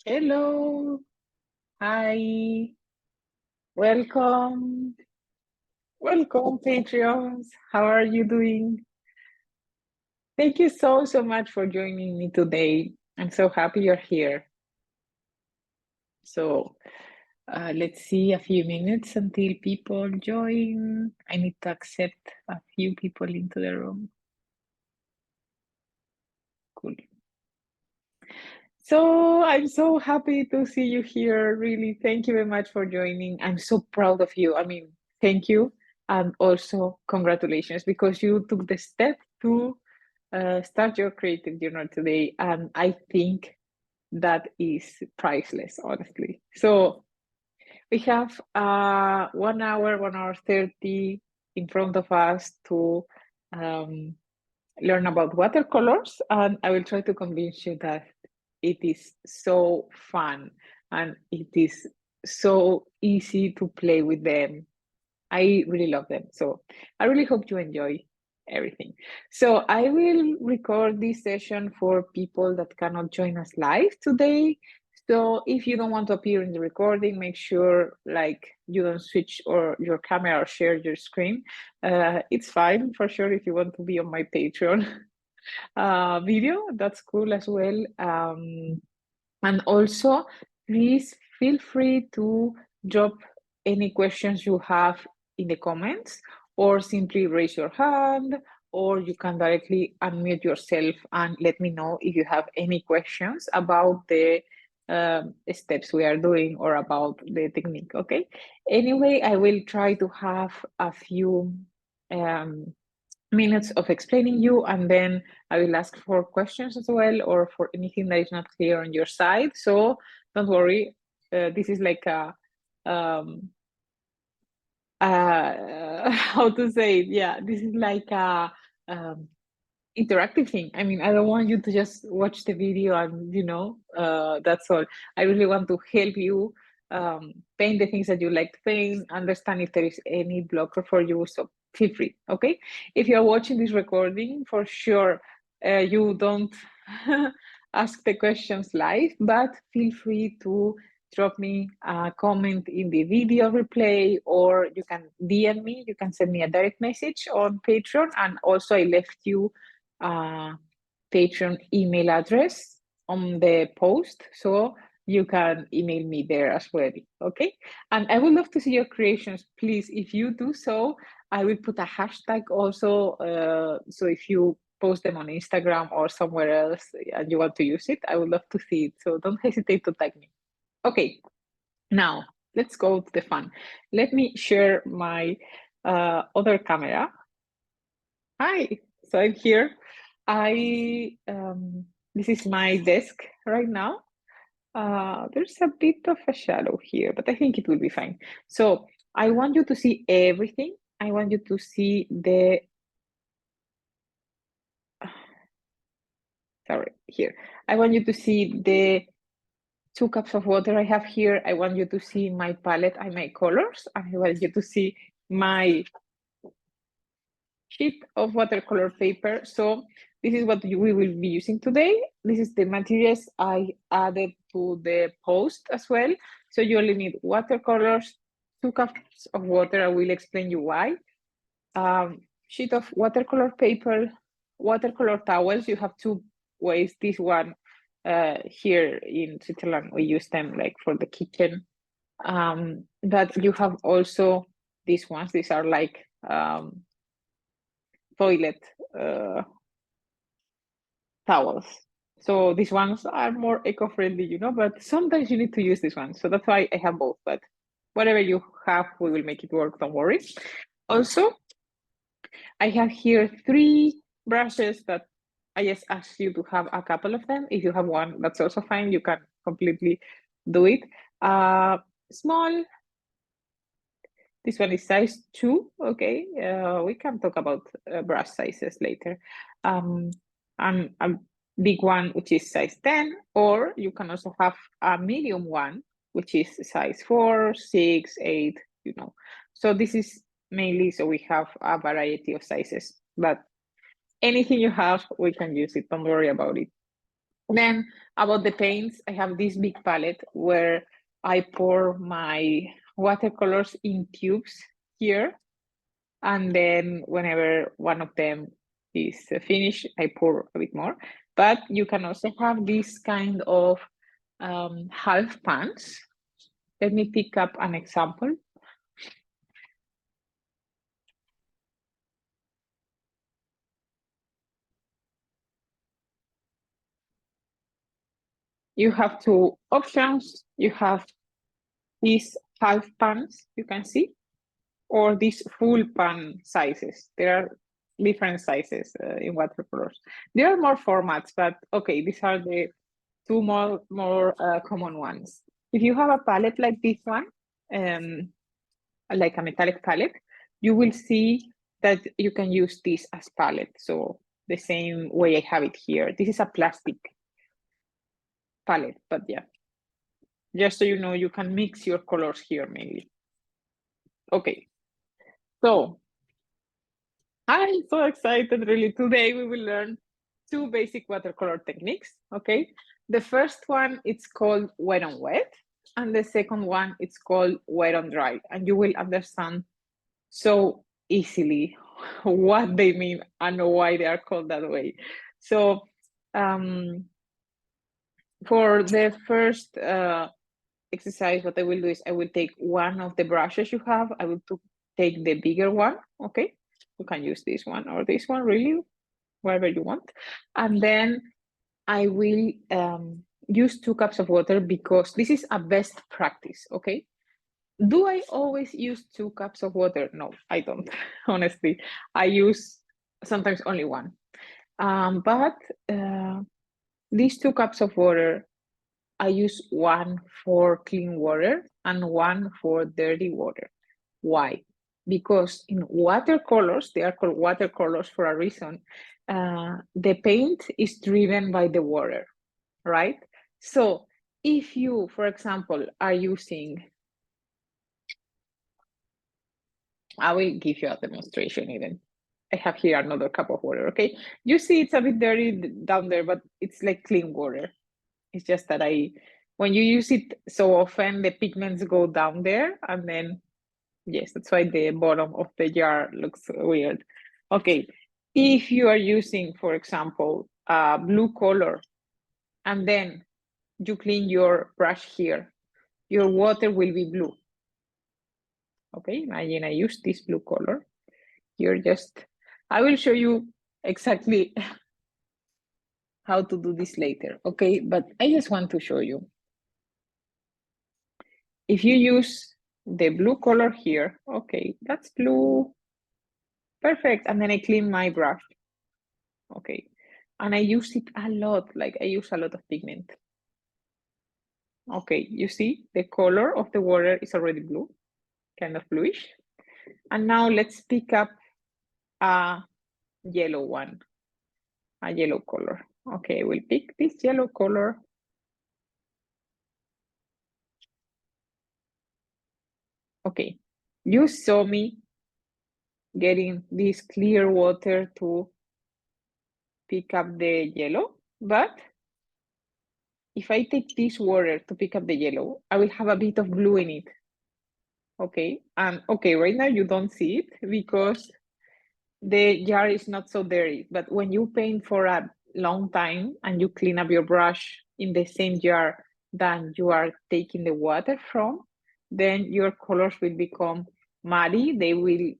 Hello, hi, welcome, welcome, Patreons. How are you doing? Thank you so much for joining me today. I'm so happy you're here. So let's see a few minutes until people join. I need to accept a few people into the room. Cool. So I'm so happy to see you here. Really, thank you very much for joining. I'm so proud of you. I mean, thank you. And also congratulations because you took the step to start your creative journal today. And I think that is priceless, honestly. So we have 1 hour, 1 hour 30 in front of us to um, learn about watercolors, and I will try to convince you that it is so fun and it is so easy to play with them. I really love them. So I really hope you enjoy everything. So I will record this session for people that cannot join us live today. So if you don't want to appear in the recording, make sure like you don't switch or your camera or share your screen. It's fine for sure if you want to be on my Patreon video, that's cool as well. And also, please feel free to drop any questions you have in the comments, or simply raise your hand, or you can directly unmute yourself and let me know if you have any questions about the steps we are doing or about the technique, okay? Anyway, I will try to have a few um, minutes of explaining you, and then I will ask for questions as well or for anything that is not clear on your side. So don't worry, this is like a how to say it? Yeah, this is like a um, interactive thing. I mean, I don't want you to just watch the video and that's all. I really want to help you paint the things that you like to paint, understand if there is any blocker for you. So feel free, okay? If you're watching this recording, for sure, you don't ask the questions live, but feel free to drop me a comment in the video replay, or you can DM me, you can send me a direct message on Patreon, and also I left you Patreon email address on the post, so you can email me there as well, okay? And I would love to see your creations, please. If you do so, I will put a hashtag also, so if you post them on Instagram or somewhere else and you want to use it, I would love to see it, so don't hesitate to tag me. Okay, now let's go to the fun. Let me share my other camera. Hi, so I'm here. This is my desk right now. There's a bit of a shadow here, but I think it will be fine. So I want you to see everything. I want you to see the, sorry, here. I want you to see the 2 cups of water I have here. I want you to see my palette and my colors. I want you to see my sheet of watercolor paper. So this is what we will be using today. This is the materials I added to the post as well. So you only need watercolors, 2 cups of water. I will explain you why. Sheet of watercolor paper, watercolor towels. You have 2 ways. This one here in Switzerland, we use them like for the kitchen. But you have also these ones. These are like toilet towels. So these ones are more eco-friendly, but sometimes you need to use this one. So that's why I have both, but whatever you have, we will make it work, don't worry. Also, I have here 3 brushes that I just ask you to have a couple of them. If you have one, that's also fine. You can completely do it. Small, this one is size 2, okay? We can talk about brush sizes later. And a big one, which is size 10, or you can also have a medium one, which is size 4, 6, 8, So this is mainly so we have a variety of sizes, but anything you have, we can use it. Don't worry about it. Then about the paints, I have this big palette where I pour my watercolors in tubes here. And then whenever one of them is finished, I pour a bit more. But you can also have this kind of half pans. Let me pick up an example. You have two options. You have these half pans, you can see, or these full pan sizes. There are different sizes in watercolors. There are more formats, but okay, these are the two more common ones. If you have a palette like this one, like a metallic palette, you will see that you can use this as palette. So the same way I have it here. This is a plastic palette, but yeah, just so you know, you can mix your colors here mainly. Okay, so I'm so excited really. Today we will learn two basic watercolor techniques, okay? The first one, it's called wet on wet, and the second one, it's called wet on dry, and you will understand so easily what they mean and why they are called that way. So for the first exercise, what I will do is I will take one of the brushes you have. I will take the bigger one, okay? You can use this one or this one, really, whatever you want. And then I will use 2 cups of water because this is a best practice, okay? Do I always use 2 cups of water? No, I don't, honestly. I use sometimes only one. But these 2 cups of water, I use one for clean water and one for dirty water. Why? Because in watercolors, they are called watercolors for a reason, the paint is driven by the water, right? So if you, for example, are using, I will give you a demonstration even. I have here another cup of water, okay? You see it's a bit dirty down there, but it's like clean water. It's just that when you use it so often, the pigments go down there and then, yes, that's why the bottom of the jar looks weird. Okay, if you are using, for example, a blue color, and then you clean your brush here, your water will be blue. Okay, imagine I use this blue color. I will show you exactly how to do this later, okay? But I just want to show you. If you use the blue color here, okay, that's blue. Perfect. And then I clean my brush. Okay. And I use it a lot, like I use a lot of pigment. Okay, you see the color of the water is already blue, kind of bluish. And now let's pick up a yellow one, a yellow color. Okay, we'll pick this yellow color. Okay, you saw me getting this clear water to pick up the yellow, but if I take this water to pick up the yellow, I will have a bit of blue in it. Okay, and okay, right now you don't see it because the jar is not so dirty, but when you paint for a long time and you clean up your brush in the same jar that you are taking the water from, then your colors will become muddy, they will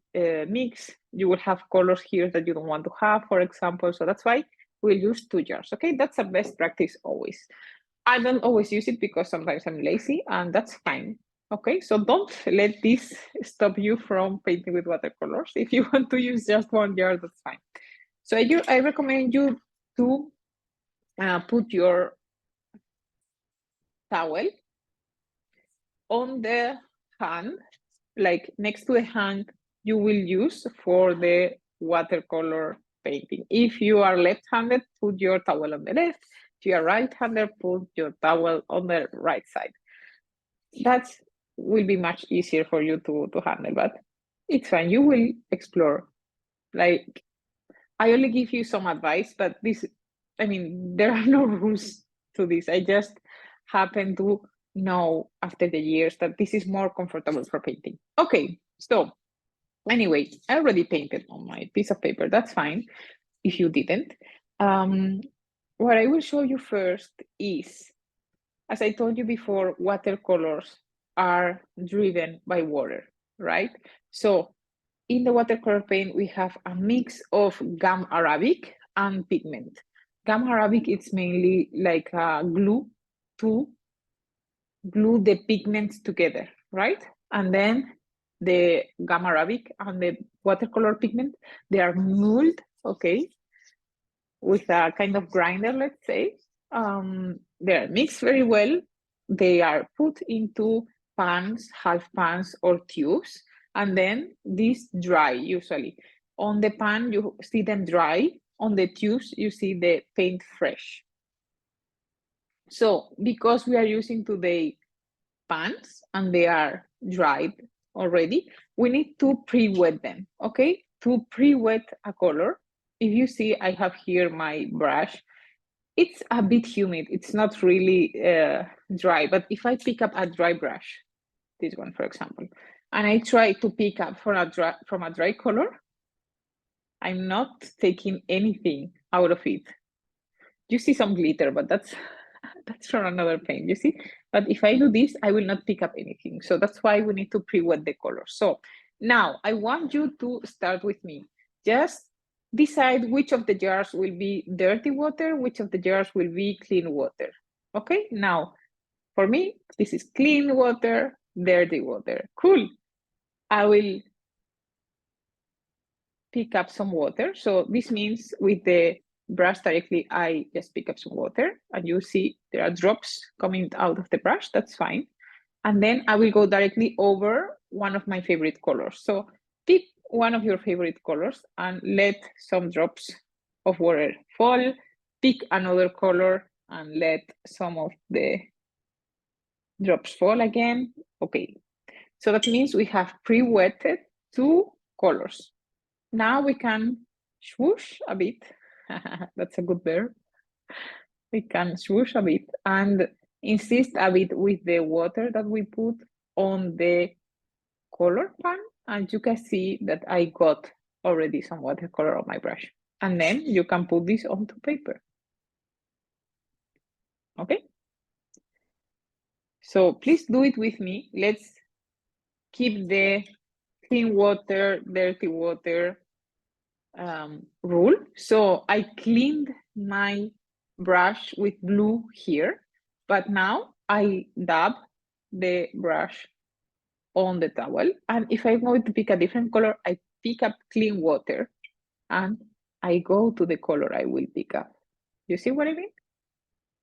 mix, you will have colors here that you don't want to have, for example, so that's why we'll use 2 jars, okay? That's a best practice always. I don't always use it because sometimes I'm lazy and that's fine. Okay, so don't let this stop you from painting with watercolors. If you want to use just 1 jar, that's fine. So I recommend you to put your towel on the hand, like next to the hand you will use for the watercolor painting. If you are left-handed, put your towel on the left. If you are right-handed, put your towel on the right side. That will be much easier for you to handle, but it's fine. You will explore. Like, I only give you some advice, but this I mean, there are no rules to this. I just happen to know after the years that this is more comfortable for painting. Okay, so anyway, I already painted on my piece of paper. That's fine if you didn't. What I will show you first is, as I told you before, watercolors are driven by water, right? So in the watercolor paint, we have a mix of gum arabic and pigment. Gum arabic, it's mainly like a glue to glue the pigments together, right? And then the gum arabic and the watercolor pigment, they are mulled, okay, with a kind of grinder, let's say. They're mixed very well. They are put into pans, half pans, or tubes, and then these dry usually. On the pan, you see them dry. On the tubes, you see the paint fresh. So because we are using today pans and they are dried already, we need to pre-wet them, okay? To pre-wet a color, if you see, I have here my brush. It's a bit humid. It's not really dry, but if I pick up a dry brush, this one, for example, and I try to pick up from a dry color, I'm not taking anything out of it. You see some glitter, but that's that's from another paint, you see? But if I do this, I will not pick up anything. So that's why we need to pre-wet the color. So now I want you to start with me. Just decide which of the jars will be dirty water, which of the jars will be clean water. Okay, now for me, this is clean water, dirty water. Cool. I will pick up some water. So this means with the brush directly, I just pick up some water and you see there are drops coming out of the brush, that's fine. And then I will go directly over one of my favorite colors. So pick one of your favorite colors and let some drops of water fall. Pick another color and let some of the drops fall again. Okay, so that means we have pre-wetted 2 colors. Now we can swoosh a bit. That's a good verb. We can swoosh a bit and insist a bit with the water that we put on the color pan. And you can see that I got already some watercolor on my brush. And then you can put this onto paper. Okay? So please do it with me. Let's keep the clean water, dirty water rule. So I cleaned my brush with glue here, but now I dab the brush on the towel. And if I'm going to pick a different color, I pick up clean water and I go to the color I will pick up. You see what I mean?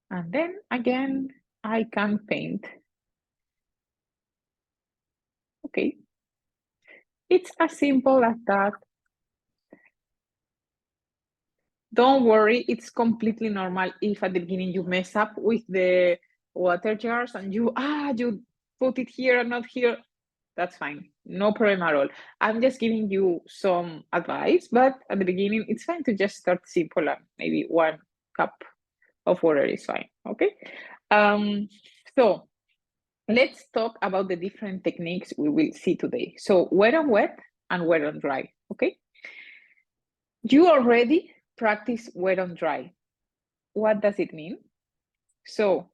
And then again, I can paint. Okay. It's as simple as that. Don't worry, it's completely normal if at the beginning you mess up with the water jars and you put it here and not here. That's fine, no problem at all. I'm just giving you some advice, but at the beginning it's fine to just start simple and maybe 1 cup of water is fine, okay? So let's talk about the different techniques we will see today. So wet on wet and wet on dry, okay? You already practice wet on dry. What does it mean? So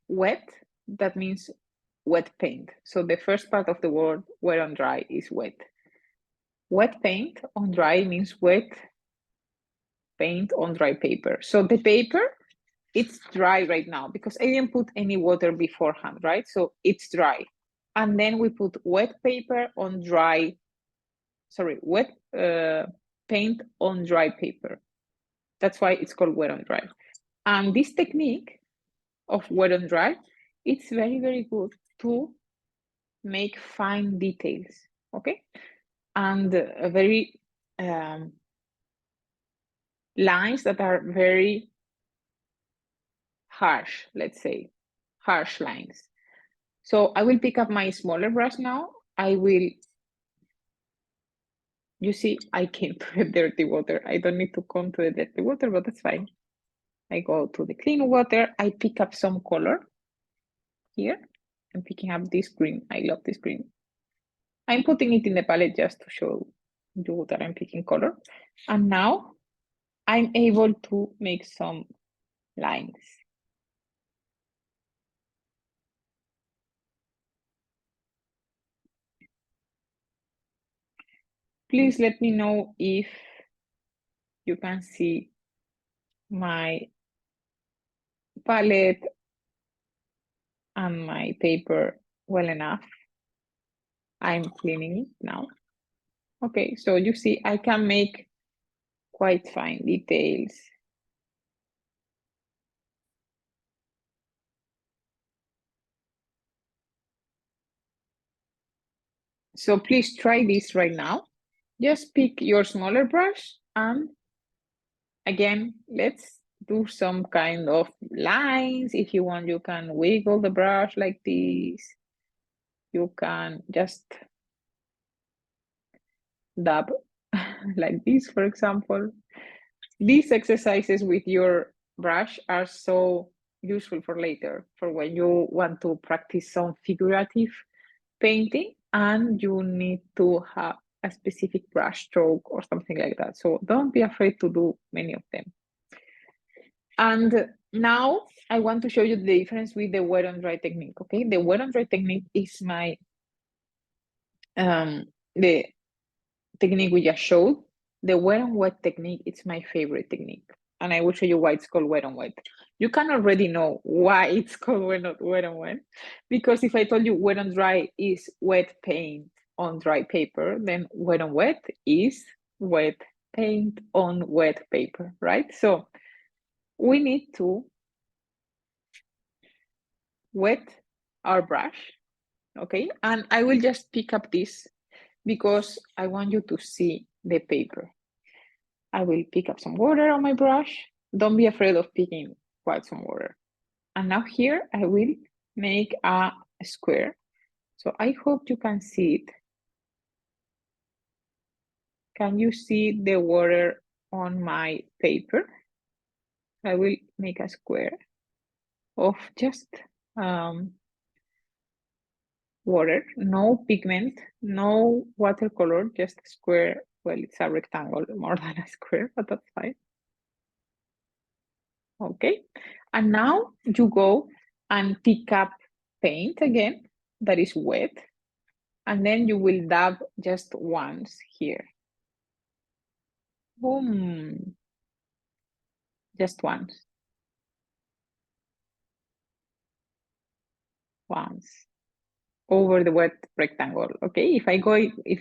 wet, that means wet paint. So the first part of the word wet on dry is wet. Wet paint on dry means wet paint on dry paper. So the paper, it's dry right now because I didn't put any water beforehand, right? So it's dry. And then we put wet paper on dry, wet paint on dry paper. That's why it's called wet on dry. And this technique of wet on dry, it's very, very good to make fine details, okay? And very lines that are very harsh, let's say, harsh lines. So I will pick up my smaller brush now. You see, I came to the dirty water. I don't need to come to the dirty water, but that's fine. I go to the clean water. I pick up some color here. I'm picking up this green. I love this green. I'm putting it in the palette just to show you that I'm picking color. And now I'm able to make some lines. Please let me know if you can see my palette and my paper well enough. I'm cleaning it now. Okay, so you see I can make quite fine details. So please try this right now. Just pick your smaller brush and again, let's do some kind of lines. If you want, you can wiggle the brush like this. You can just dab like this, for example. These exercises with your brush are so useful for later, for when you want to practice some figurative painting and you need to have a specific brush stroke or something like that. So don't be afraid to do many of them. And now I want to show you the difference with the wet on dry technique. Okay, the wet on dry technique is my the technique we just showed. The wet on wet technique is my favorite technique, and I will show you why it's called wet on wet. You can already know why it's called wet on wet, because if I told you wet on dry is wet paint on dry paper, then wet on wet is wet paint on wet paper, right? So we need to wet our brush, okay? And I will just pick up this because I want you to see the paper. I will pick up some water on my brush. Don't be afraid of picking quite some water. And now here I will make a square. So I hope you can see it. Can you see the water on my paper? I will make a square of just water, no pigment, no watercolor, just a square. Well, it's a rectangle more than a square, but that's fine. Okay, and now you go and pick up paint again that is wet, and then you will dab just once here. Boom. Just once. Once. Over the wet rectangle. Okay, if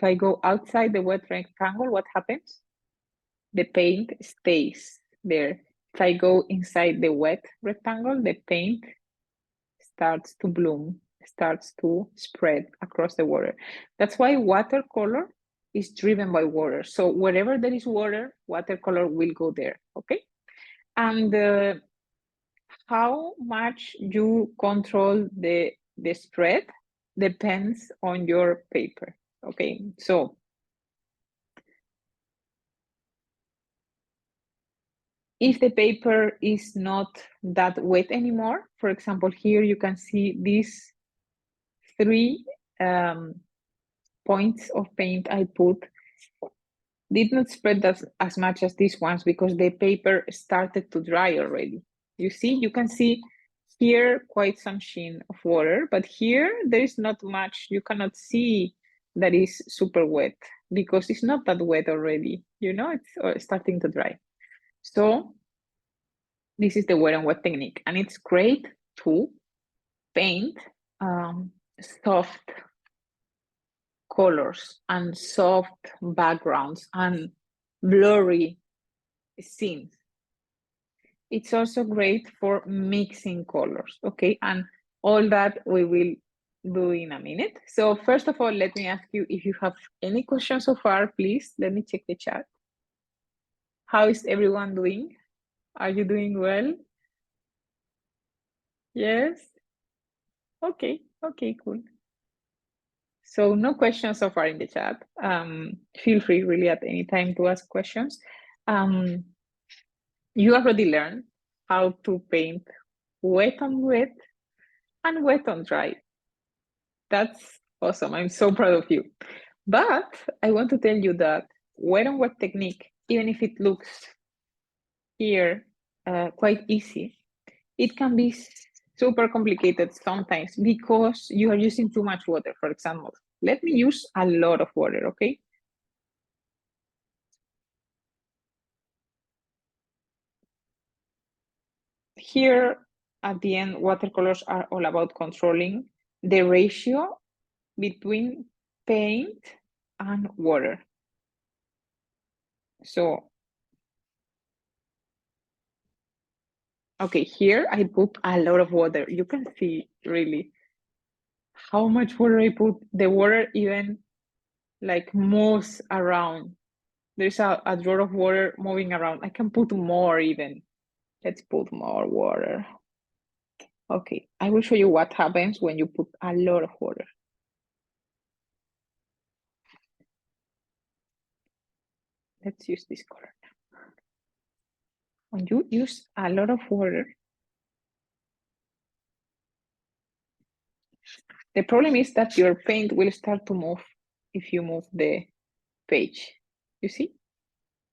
I go outside the wet rectangle, what happens? The paint stays there. If I go inside the wet rectangle, the paint starts to bloom, starts to spread across the water. That's why watercolor is driven by water. So wherever there is water, watercolor will go there, okay? And how much you control the spread depends on your paper, okay? So if the paper is not that wet anymore, for example, here you can see these 3 points of paint I put did not spread as much as these ones because the paper started to dry already. You see, you can see here quite some sheen of water, but here there is not much. You cannot see that is super wet because it's not that wet already. You know, it's starting to dry. So this is the wet and wet technique, and it's great to paint soft colors and soft backgrounds and blurry scenes. It's also great for mixing colors, okay? And all that we will do in a minute. So first of all, let me ask you if you have any questions so far, please. Let me check the chat. How is everyone doing? Are you doing well? Yes? Okay, okay, cool. So no questions so far in the chat. Feel free really at any time to ask questions. You already learned how to paint wet on wet and wet on dry. That's awesome. I'm so proud of you. But I want to tell you that wet on wet technique, even if it looks here quite easy, it can be super complicated sometimes because you are using too much water. For example, let me use a lot of water, okay? Here at the end, watercolors are all about controlling the ratio between paint and water. So, okay, here I put a lot of water. You can see really how much water I put. The water even like moves around. There's a drop of water moving around. I can put more even. Let's put more water. Okay, I will show you what happens when you put a lot of water. Let's use this color. When you use a lot of water, the problem is that your paint will start to move if you move the page. You see?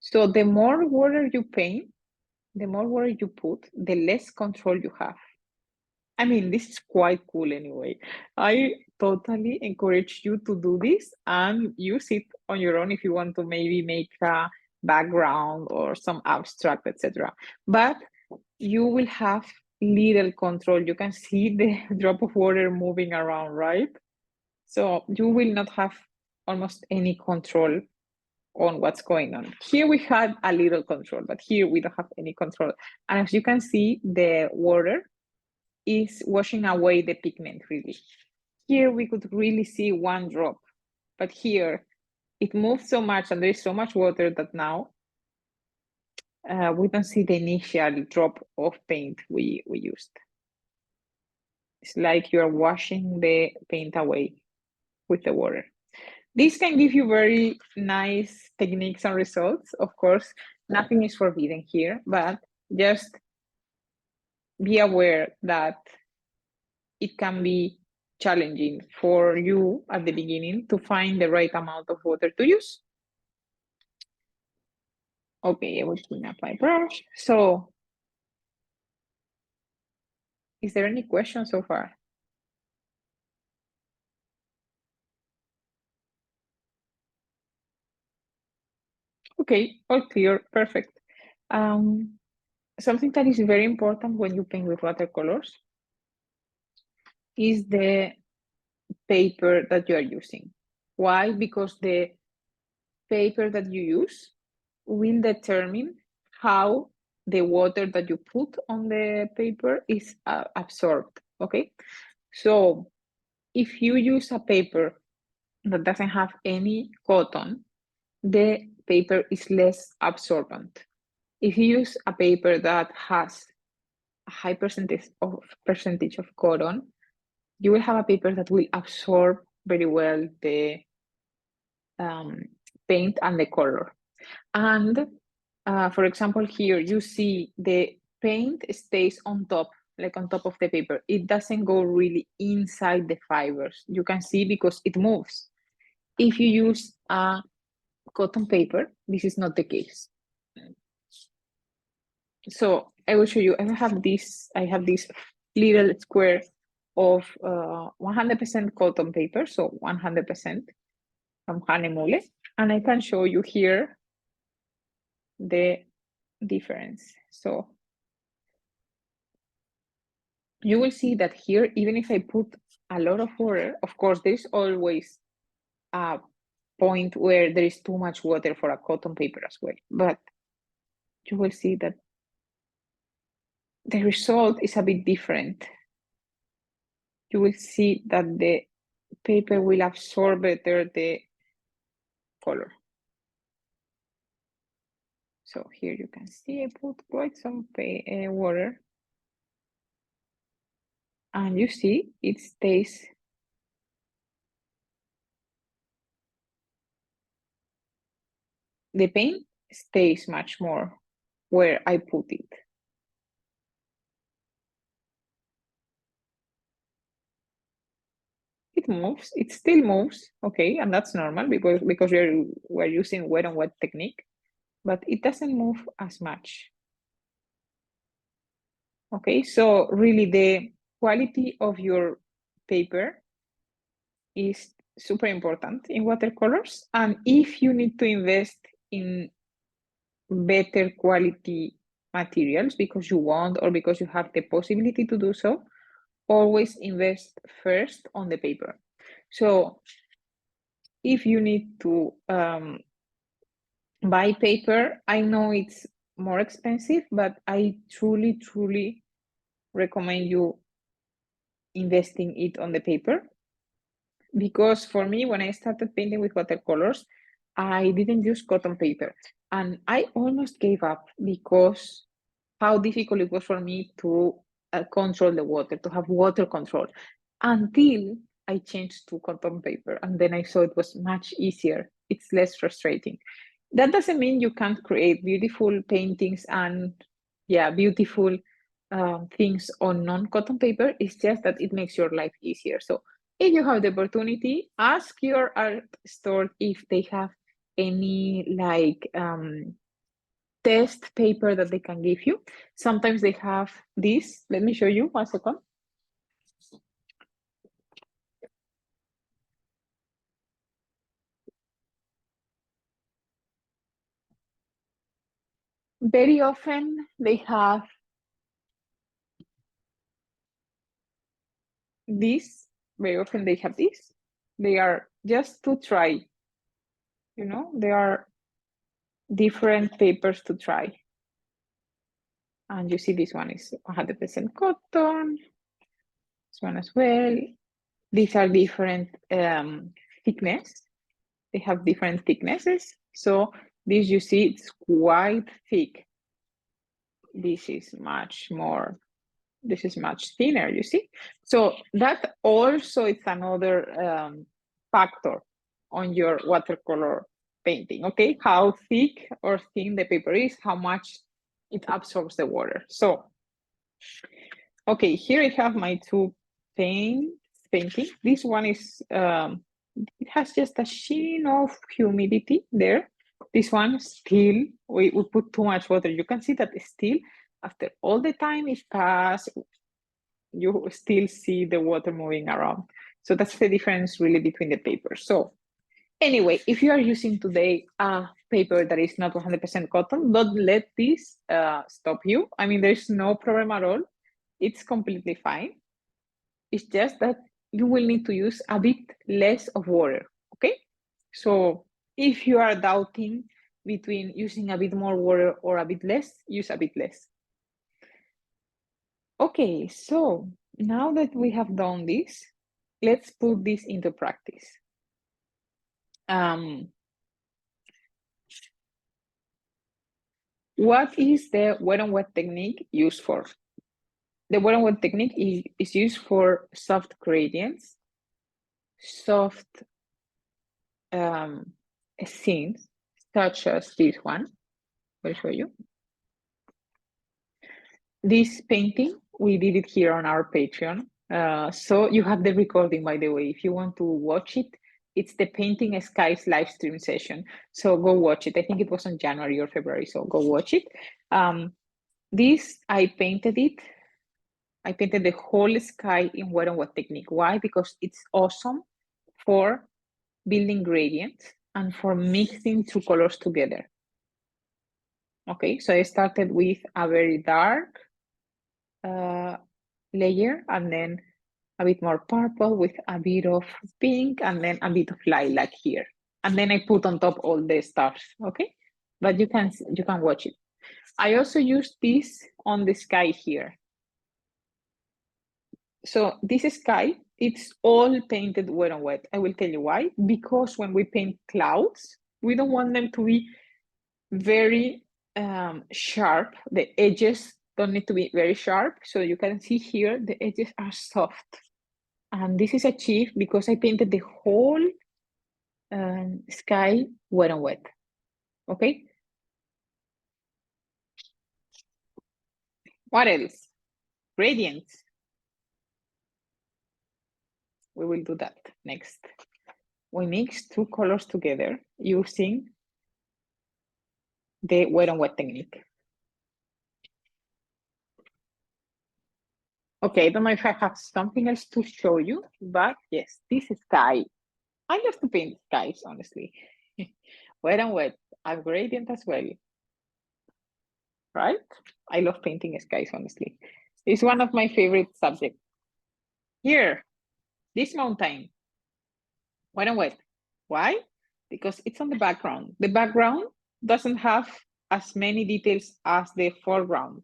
So the more water you paint, the more water you put, the less control you have. I mean, this is quite cool anyway. I totally encourage you to do this and use it on your own if you want to maybe make a background or some abstract, etc. But you will have little control. You can see the drop of water moving around, right? So you will not have almost any control on what's going on. Here we had a little control, but here we don't have any control. And as you can see, the water is washing away the pigment really. Here we could really see one drop, but here it moves so much and there is so much water that now we don't see the initial drop of paint we used. It's like you're washing the paint away with the water. This can give you very nice techniques and results. Of course, nothing is forbidden here, but just be aware that it can be challenging for you at the beginning to find the right amount of water to use. Okay, I will clean up my brush. So, is there any question so far? Okay, all clear, perfect. Something that is very important when you paint with watercolors is the paper that you are using. Why? Because the paper that you use will determine how the water that you put on the paper is absorbed, okay? So if you use a paper that doesn't have any cotton, the paper is less absorbent. If you use a paper that has a high percentage of cotton, you will have a paper that will absorb very well the paint and the color. And for example, here you see the paint stays on top, like on top of the paper. It doesn't go really inside the fibers. You can see because it moves. If you use a cotton paper, this is not the case. So I will show you. I have this little square of 100% cotton paper, so 100% from Hanemule, and I can show you here the difference. So you will see that here, even if I put a lot of water, of course, there's always a point where there is too much water for a cotton paper as well, but you will see that the result is a bit different. You will see that the paper will absorb better the color. So here you can see I put quite some water, and you see it stays. The paint stays much more where I put it. moves. It still moves, okay, and that's normal because we're using wet on wet technique, but it doesn't move as much. Okay, so really the quality of your paper is super important in watercolors. And if you need to invest in better quality materials because you want or because you have the possibility to do so, always invest first on the paper. So if you need to buy paper, I know it's more expensive, but I truly, truly recommend you investing it on the paper. Because for me, when I started painting with watercolors, I didn't use cotton paper. And I almost gave up because how difficult it was for me to control the water, to have water control, until I changed to cotton paper. And then I saw it was much easier. It's less frustrating. That doesn't mean you can't create beautiful paintings and, yeah, beautiful things on non-cotton paper. It's just that it makes your life easier. So if you have the opportunity, ask your art store if they have any like test paper that they can give you. Sometimes they have this. Let me show you 1 second. Very often they have this. Very often they have this. They are just to try, you know, there are different papers to try. And you see this one is 100% cotton. This one as well. These are different thickness. They have different thicknesses. So this you see it's quite thick. This is much more, this is much thinner, you see? So that also is another factor on your watercolor painting, okay? How thick or thin the paper is, how much it absorbs the water. So, okay, here I have my two painting. This one is, it has just a sheen of humidity there. This one still, we put too much water. You can see that still, after all the time it passed, you still see the water moving around. So that's the difference really between the papers. So anyway, if you are using today a paper that is not 100% cotton, don't let this stop you. I mean, there's no problem at all. It's completely fine. It's just that you will need to use a bit less of water, okay? So if you are doubting between using a bit more water or a bit less, use a bit less. Okay, so now that we have done this, let's put this into practice. What is the wet on wet technique used for? The wet on wet technique is used for soft gradients, soft scenes, such as this one. I'll show you. This painting, we did it here on our Patreon. So you have the recording, by the way. If you want to watch it, it's the Painting Skies live stream session. So go watch it. I think it was on January or February, so go watch it. This, I painted it. I painted the whole sky in wet on wet technique. Why? Because it's awesome for building gradients and for mixing two colors together. Okay, so I started with a very dark layer and then a bit more purple with a bit of pink and then a bit of lilac here. And then I put on top all the stars, okay? But you can watch it. I also used this on the sky here. So this sky, it's all painted wet on wet. I will tell you why. Because when we paint clouds, we don't want them to be very sharp. The edges don't need to be very sharp. So you can see here, the edges are soft. And this is achieved because I painted the whole sky wet on wet, okay? What else? Gradients. we will do that next. We mix two colors together using the wet on wet technique. Okay, I don't know if I have something else to show you, but yes, this sky. I love to paint skies, honestly. Wet and wet, a gradient as well, right? I love painting skies, honestly. It's one of my favorite subjects. Here, this mountain, wet and wet. Why? Because it's on the background. The background doesn't have as many details as the foreground.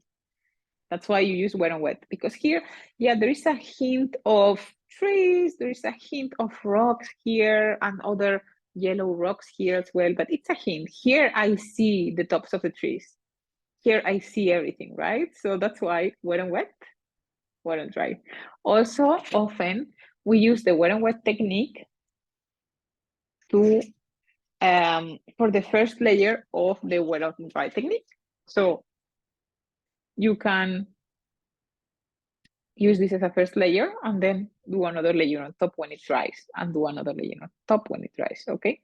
That's why you use wet and wet, because here, yeah, there is a hint of trees, there is a hint of rocks here and other yellow rocks here as well, but it's a hint. Here I see the tops of the trees. Here I see everything, right? So that's why wet and wet, wet and dry. Also, often we use the wet and wet technique to for the first layer of the wet and dry technique. So you can use this as a first layer and then do another layer on top when it dries and do another layer on top when it dries, okay?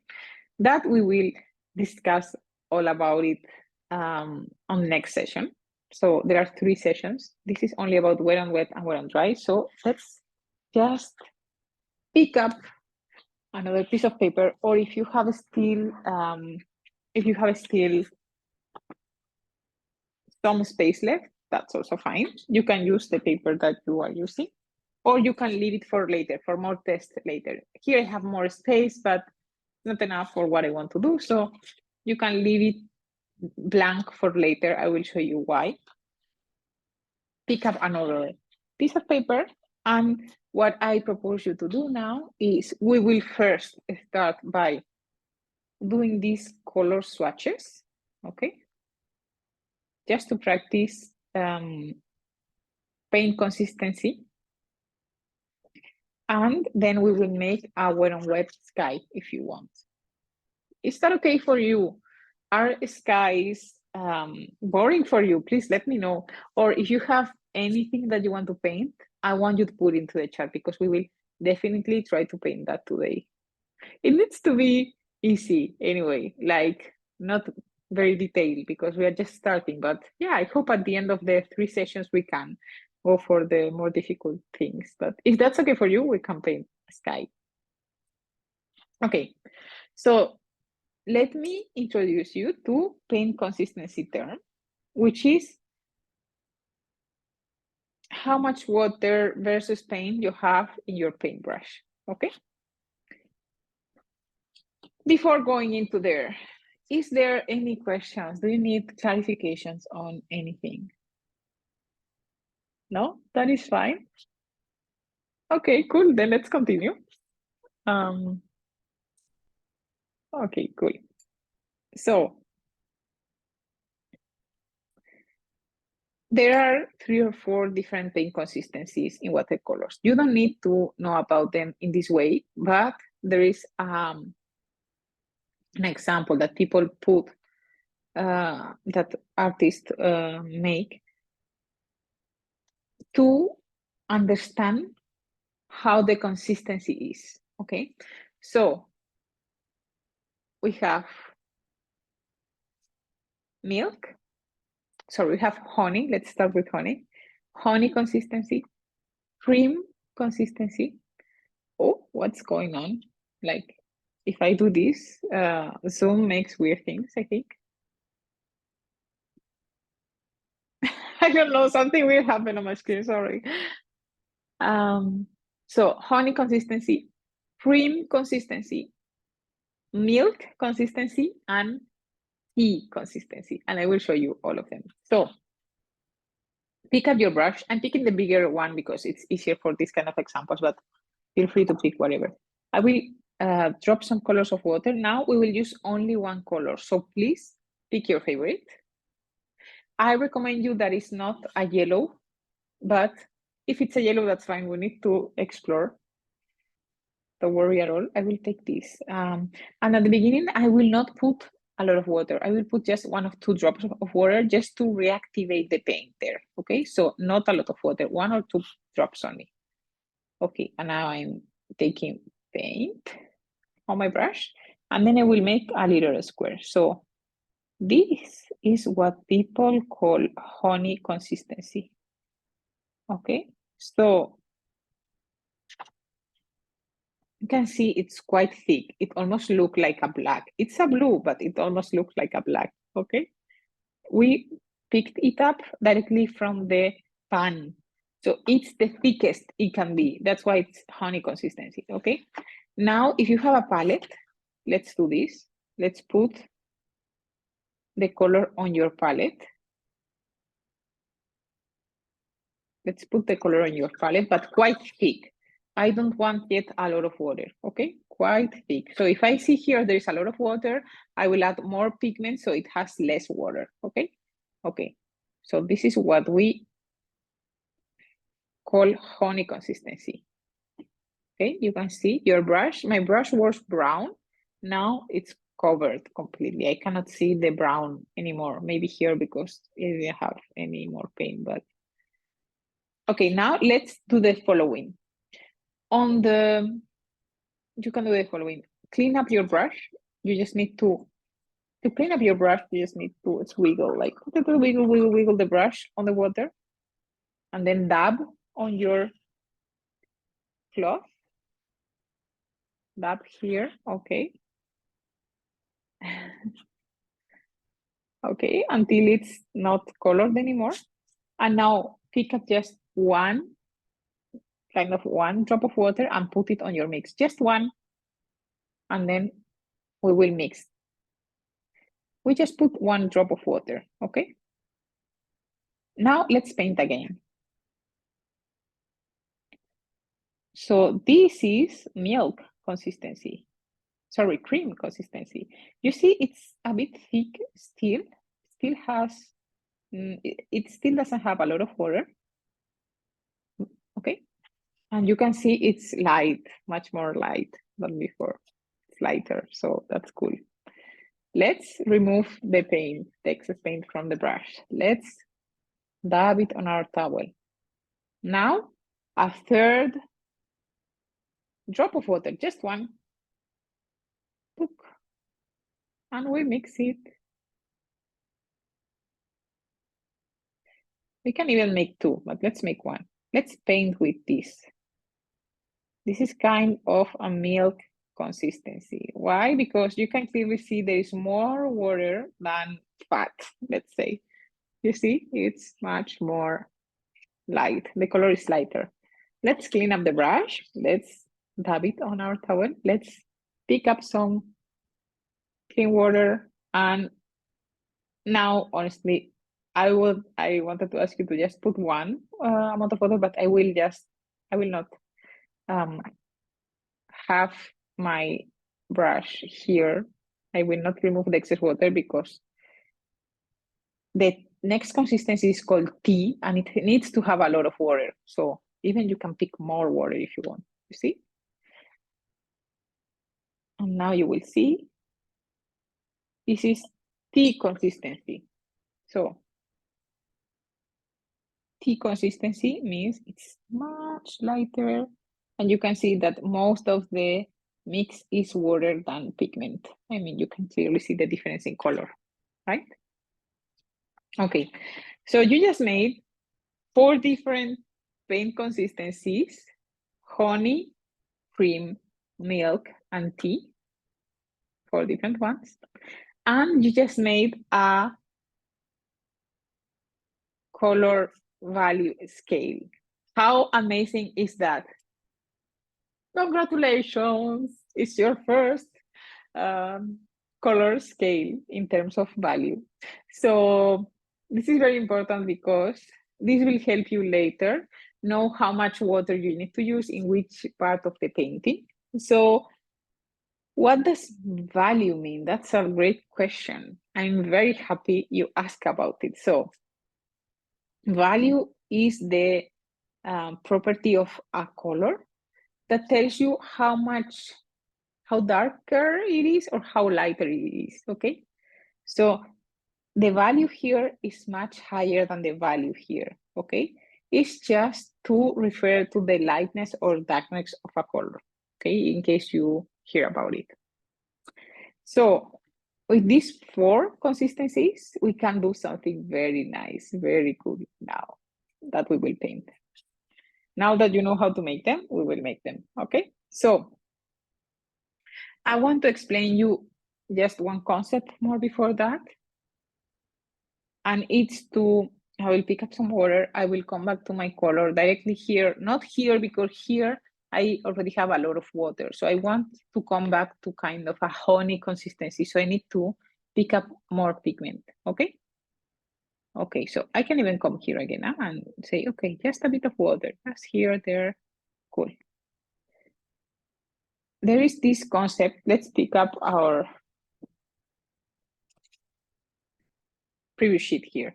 That we will discuss all about it on next session. So there are 3 sessions. This is only about wet and wet and wet and dry. So let's just pick up another piece of paper, or if you have still some space left, that's also fine. You can use the paper that you are using, or you can leave it for later, for more tests later. Here I have more space, but not enough for what I want to do. So you can leave it blank for later. I will show you why. Pick up another piece of paper. And what I propose you to do now is we will first start by doing these color swatches, okay? Just to practice paint consistency. And then we will make a wet on wet sky if you want. Is that okay for you? Are skies boring for you? Please let me know. Or if you have anything that you want to paint, I want you to put into the chat, because we will definitely try to paint that today. It needs to be easy anyway, like not very detailed, because we are just starting. But yeah, I hope at the end of the 3 sessions we can go for the more difficult things. But if that's okay for you, we can paint sky. Okay, so let me introduce you to paint consistency term, which is how much water versus paint you have in your paintbrush, okay? Before going into there, is there any questions? Do you need clarifications on anything? No, that is fine. Okay, cool, then let's continue. Okay, cool. So there are 3 or 4 different paint consistencies in watercolors. You don't need to know about them in this way, but there is an example that people put, that artists make to understand how the consistency is, okay? So we have milk. So we have honey. Let's start with honey. Honey consistency, cream consistency. Oh, what's going on? Like, if I do this, Zoom makes weird things, I think. I don't know, something weird happened on my screen, sorry. So honey consistency, cream consistency, milk consistency, and tea consistency. And I will show you all of them. So pick up your brush. I'm picking the bigger one because it's easier for these kind of examples, but feel free to pick whatever. I will drop some colors of water. Now we will use only one color. So please pick your favorite. I recommend you that it's not a yellow, but if it's a yellow, that's fine. We need to explore. Don't worry at all. I will take this. And at the beginning, I will not put a lot of water. I will put just 1 or 2 drops of water just to reactivate the paint there. Okay, so not a lot of water, 1 or 2 drops only. Okay, and now I'm taking paint on my brush, and then I will make a little square. So this is what people call honey consistency. Okay, so you can see it's quite thick. It almost looks like a black. It's a blue, but it almost looks like a black. Okay, we picked it up directly from the pan. So it's the thickest it can be. That's why it's honey consistency. Okay, now if you have a palette, let's do this. Let's put the color on your palette. Let's put the color on your palette, but quite thick. I don't want yet a lot of water, okay? Quite thick. So if I see here there's a lot of water, I will add more pigment so it has less water, okay? Okay, so this is what we call honey consistency. Okay, you can see your brush. My brush was brown. Now it's covered completely. I cannot see the brown anymore. Maybe here because I didn't have any more paint, but okay, now let's do the following. You can do the following. Clean up your brush. You just need to clean up your brush, you just need to wiggle, like wiggle the brush on the water, and then dab on your cloth. Dab here, okay. Okay, until it's not colored anymore. And now pick up just one drop of water and put it on your mix, just one, and then we will mix. We just put one drop of water, okay? Now let's paint again. So this is milk consistency. Sorry, cream consistency. You see it's a bit thick still. Still has, it still doesn't have a lot of water. Okay. And you can see it's light, much more light than before. It's lighter, so that's cool. Let's remove the paint, the excess paint from the brush. Let's dab it on our towel. Now, a third drop of water, just one. And we mix it. We can even make two, but let's make one. Let's paint with this. This is kind of a milk consistency. Why? Because you can clearly see there is more water than fat, let's say. You see, it's much more light. The color is lighter. Let's clean up the brush. Let's dab it on our towel. Let's pick up some clean water. And now, honestly, I wanted to ask you to just put one amount of water, but I will not have my brush here. I will not remove the excess water because the next consistency is called tea and it needs to have a lot of water. So even you can pick more water if you want, you see? And now you will see, this is tea consistency. So tea consistency means it's much lighter. And you can see that most of the mix is water than pigment. I mean, you can clearly see the difference in color, right? Okay, so you just made 4 different paint consistencies: honey, cream, milk, and tea. 4 different ones. And you just made a color value scale. How amazing is that? Congratulations, it's your first color scale in terms of value. So this is very important because this will help you later know how much water you need to use in which part of the painting. So what does value mean? That's a great question. I'm very happy you asked about it. So value is the property of a color that tells you how darker it is or how lighter it is, okay? So the value here is much higher than the value here, okay? It's just to refer to the lightness or darkness of a color. okay, in case you hear about it. So with these 4 consistencies, we can do something very nice, very cool now that we will paint. Now that you know how to make them, we will make them, okay? So I want to explain you just one concept more before that. And it's to, I will pick up some water. I will come back to my color directly here, not here, because here I already have a lot of water. So I want to come back to kind of a honey consistency. So I need to pick up more pigment, okay? Okay, so I can even come here again and say, okay, just a bit of water, just here, there, cool. There is this concept, let's pick up our previous sheet here.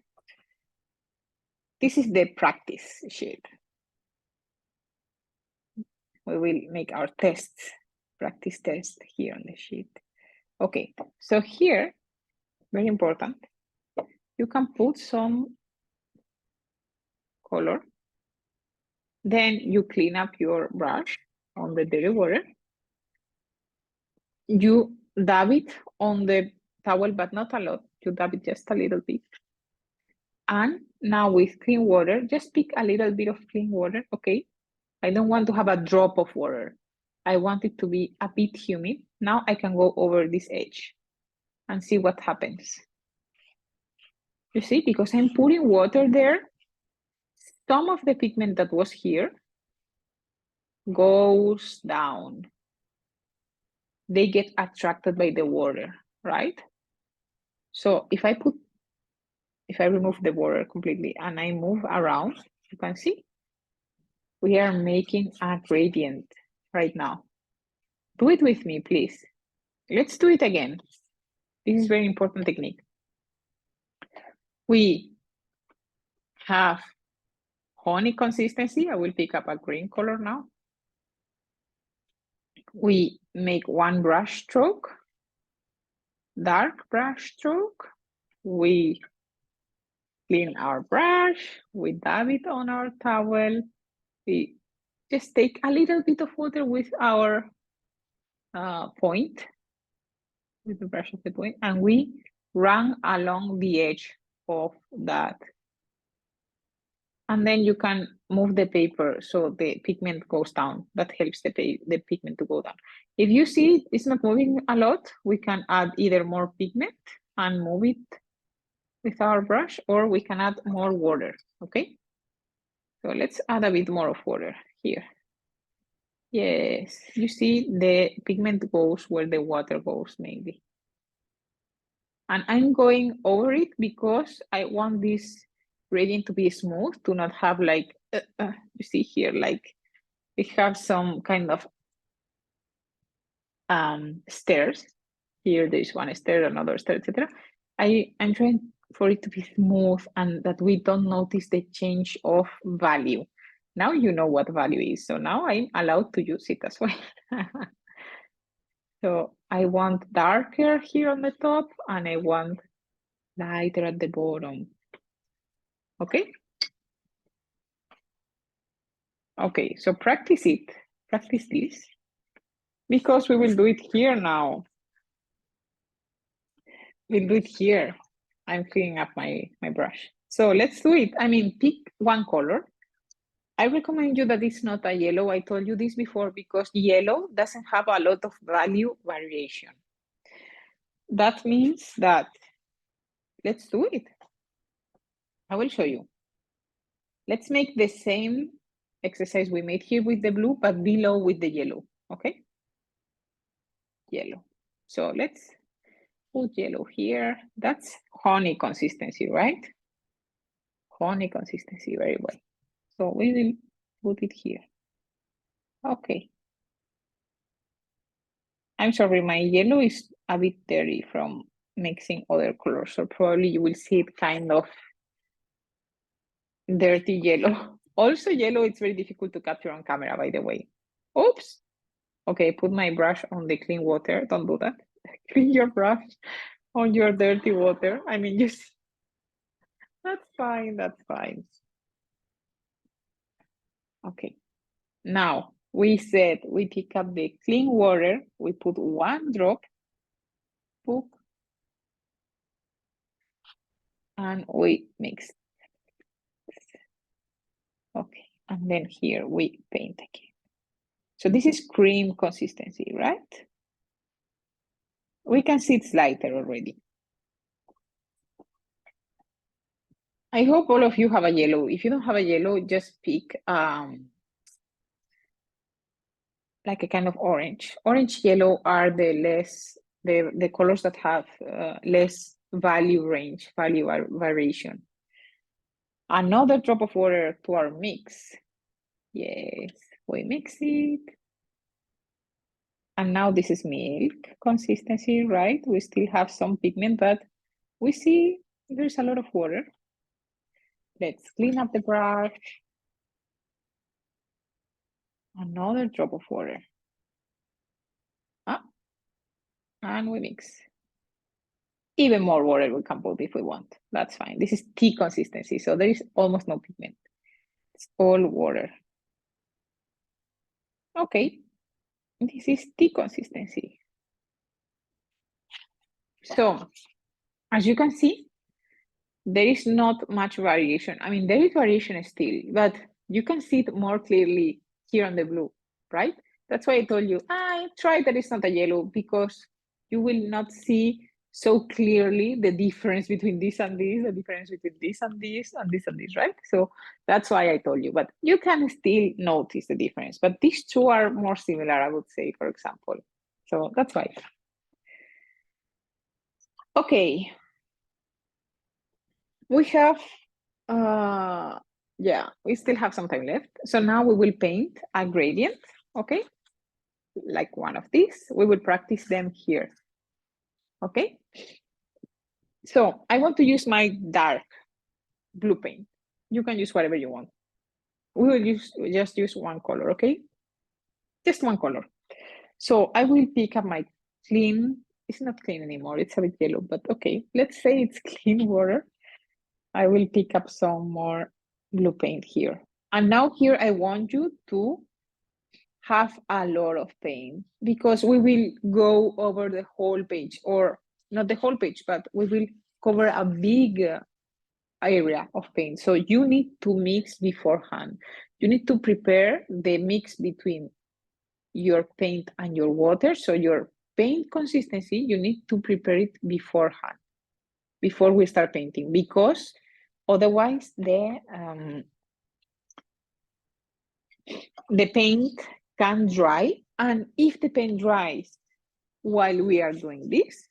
This is the practice sheet. We will make our tests, practice test here on the sheet. Okay, so here, very important, you can put some color. Then you clean up your brush on the dirty water. You dab it on the towel, but not a lot. You dab it just a little bit. And now with clean water, just pick a little bit of clean water, okay? I don't want to have a drop of water. I want it to be a bit humid. Now I can go over this edge and see what happens. You see, because I'm putting water there, some of the pigment that was here goes down. They get attracted by the water, right? So if I remove the water completely and I move around, you can see we are making a gradient right now. Do it with me, please. Let's do it again. This is very important technique. We have honey consistency. I will pick up a green color now. We make one brush stroke, dark brush stroke. We clean our brush, we dab it on our towel. We just take a little bit of water with our point, with the brush of the point, and we run along the edge of that. And then you can move the paper so the pigment goes down. That helps the pigment to go down. If you see it's not moving a lot, we can add either more pigment and move it with our brush, or we can add more water, okay? So let's add a bit more of water here. Yes, you see the pigment goes where the water goes mainly. And I'm going over it because I want this gradient to be smooth, to not have like, you see here, like we have some kind of stairs. Here there's one stair, another stair, etc. I'm trying for it to be smooth and that we don't notice the change of value. Now you know what value is, so now I'm allowed to use it as well. So I want darker here on the top and I want lighter at the bottom. Okay? Okay, so practice it. Practice this. Because we will do it here now. We'll do it here. I'm cleaning up my brush. So let's do it. I mean, pick one color. I recommend you that it's not a yellow. I told you this before because yellow doesn't have a lot of value variation. That means that, let's do it. I will show you. Let's make the same exercise we made here with the blue, but below with the yellow, okay? Yellow. So let's put yellow here. That's honey consistency, right? Honey consistency, very well. So we will put it here. Okay. I'm sorry, my yellow is a bit dirty from mixing other colors, so probably you will see it kind of dirty yellow. Also yellow, it's very difficult to capture on camera, by the way. Oops. Okay, put my brush on the clean water. Don't do that. Clean your brush on your dirty water. I mean, you see. That's fine, that's fine. Okay, now We said we pick up the clean water, we put 1 drop, book, and we mix. Okay, and then here we paint again. So this is cream consistency, right? We can see it's lighter already. I hope all of you have a yellow. If you don't have a yellow, just pick like a kind of orange. Orange, yellow are the colors that have less value range, value variation. Another drop of water to our mix. Yes, we mix it. And now this is milk consistency, right? We still have some pigment, but we see there's a lot of water. Let's clean up the brush. Another drop of water. And we mix. Even more water we can put if we want. That's fine. This is tea consistency, so there is almost no pigment. It's all water. Okay, this is tea consistency. So, as you can see, there is not much variation. I mean, there is variation still, but you can see it more clearly here on the blue, right? That's why I told you, I try that it's not a yellow, because you will not see so clearly the difference between this and this, the difference between this and this, and this and this, right? So that's why I told you, but you can still notice the difference. But these two are more similar, I would say, for example. So that's why. Okay. We have, yeah, we still have some time left. So now we will paint a gradient, okay? Like one of these. We will practice them here, okay? So I want to use my dark blue paint. You can use whatever you want. We will just use one color, okay? Just one color. So I will pick up my clean, it's not clean anymore, it's a bit yellow, but okay. Let's say it's clean water. I will pick up some more blue paint here. And now here I want you to have a lot of paint, because we will go over the whole page, or not the whole page, but we will cover a big area of paint. So you need to mix beforehand. You need to prepare the mix between your paint and your water. So your paint consistency, you need to prepare it beforehand, before we start painting, because otherwise the paint can dry. And if the paint dries while we are doing this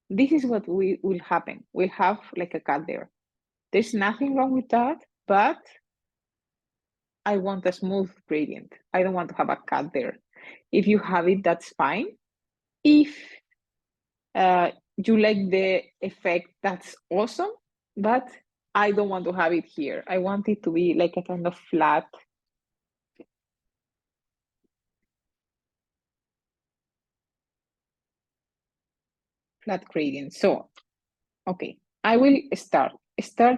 is what will happen. We'll have like a cut there. There's nothing wrong with that, but I want a smooth gradient. I don't want to have a cut there. If you have it, that's fine. If you like the effect, that's awesome, but I don't want to have it here. I want it to be like a kind of flat gradient. So, okay, I will start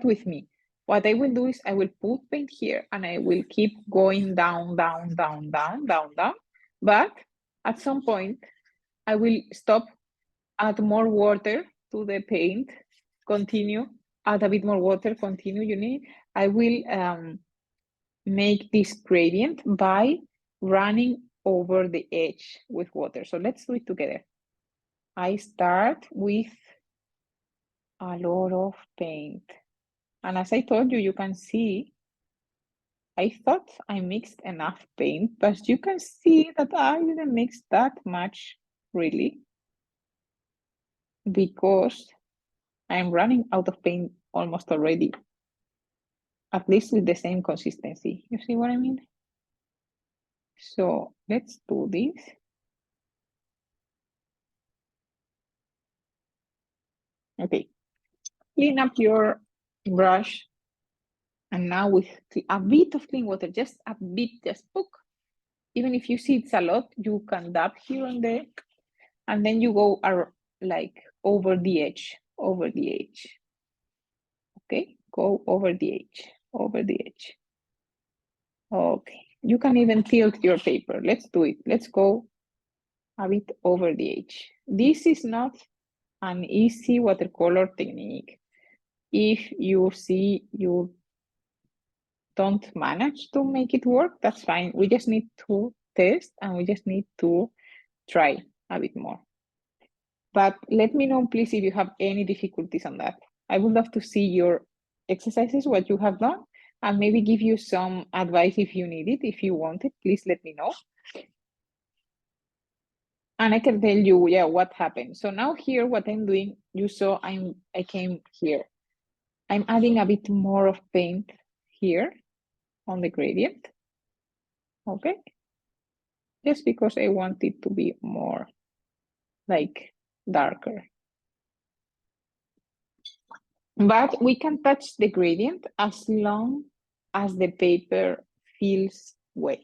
with me. What I will do is I will put paint here and I will keep going down, down, down, down, down, down. But at some point, I will stop, add more water to the paint, continue, add a bit more water, continue, you need. I will make this gradient by running over the edge with water. So let's do it together. I start with a lot of paint. And as I told you, you can see, I thought I mixed enough paint, but you can see that I didn't mix that much, really, because I'm running out of paint almost already, at least with the same consistency. You see what I mean? So let's do this. Okay, clean up your brush. And now with a bit of clean water, just a bit, just poke. Even if you see it's a lot, you can dab here and there. And then you go like over the edge, Okay, go over the edge, Okay, You can even tilt your paper. Let's do it. Let's go a bit over the edge. This is not an easy watercolor technique. If you see you don't manage to make it work, that's fine. We just need to test and we just need to try a bit more. But let me know, please, if you have any difficulties on that. I would love to see your exercises, what you have done, and maybe give you some advice if you need it. If you want it, please let me know. And I can tell you, yeah, what happened. So now here, what I'm doing, you saw I came here. I'm adding a bit more of paint here on the gradient, okay? Just because I want it to be more like darker. But we can touch the gradient as long as the paper feels wet.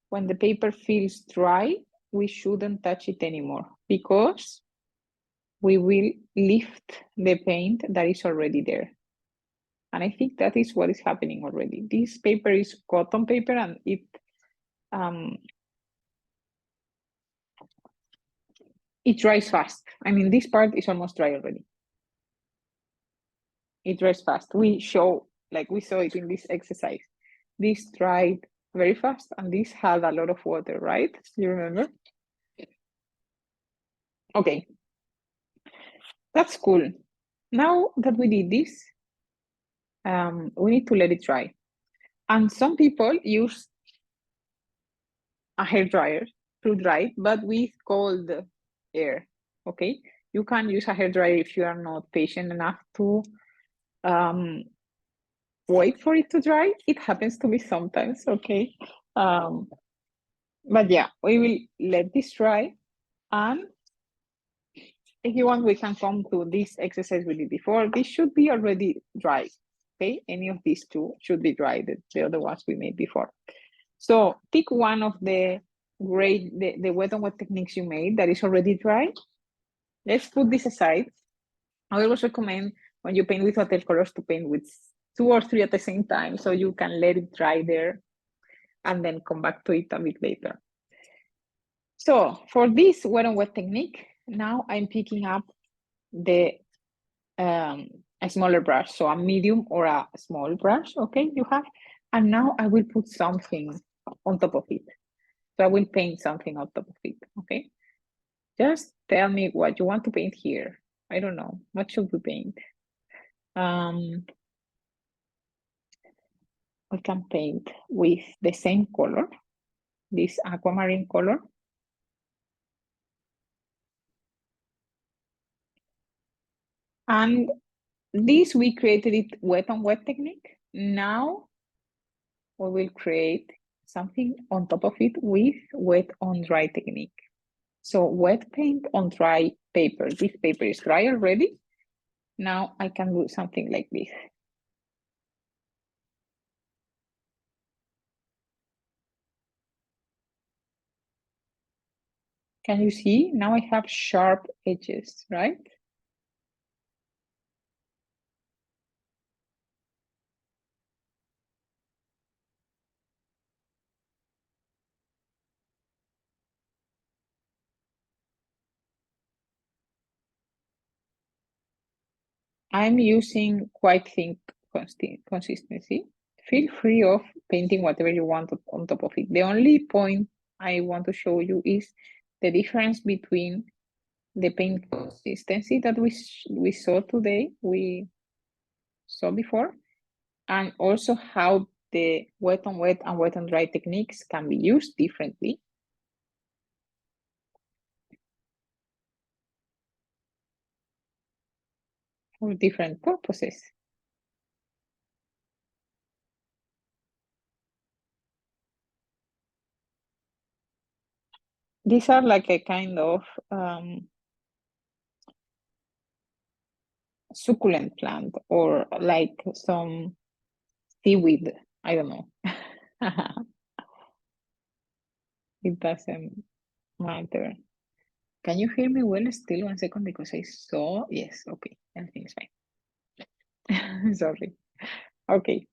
When the paper feels dry, we shouldn't touch it anymore because we will lift the paint that is already there. And I think that is what is happening already. This paper is cotton paper and it dries fast. I mean, this part is almost dry already. It dries fast. We saw it in this exercise. This dried very fast and this had a lot of water, right? You remember? Okay, that's cool. Now that we did this, we need to let it dry. And some people use a hair dryer to dry, but with cold air, okay? You can use a hair dryer if you are not patient enough to wait for it to dry. It happens to me sometimes, okay? But yeah, we will let this dry. And if you want, we can come to this exercise we did before. This should be already dry, okay? Any of these two should be dry, the other ones we made before. So pick one of the wet on wet techniques you made that is already dry. Let's put this aside. I always recommend when you paint with watercolors to paint with 2 or 3 at the same time so you can let it dry there and then come back to it a bit later. So for this wet on wet technique, now I'm picking up a smaller brush, so a medium or a small brush, okay, you have. And now I will put something on top of it. So I will paint something on top of it, okay? Just tell me what you want to paint here. I don't know, what should we paint? We can paint with the same color, this aquamarine color. And this, we created it wet on wet technique. Now we will create something on top of it with wet on dry technique. So wet paint on dry paper. This paper is dry already. Now I can do something like this. Can you see? Now I have sharp edges, right? I'm using quite thin consistency. Feel free of painting whatever you want on top of it. The only point I want to show you is the difference between the paint consistency that we saw today, we saw before, and also how the wet on wet and wet on dry techniques can be used differently for different purposes. These are like a kind of succulent plant or like some seaweed. I don't know. It doesn't matter. Can you hear me well still? 1 second, because I saw, yes, okay, everything is fine. Sorry. Okay.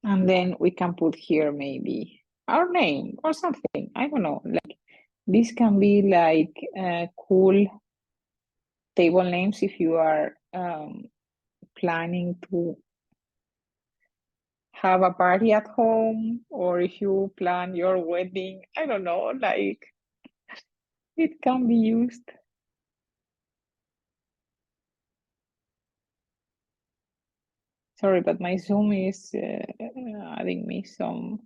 And then we can put here maybe our name or something. I don't know. Like this can be like cool table names if you are planning to have a party at home, or if you plan your wedding. I don't know, like it can be used. Sorry, but my Zoom is adding me some.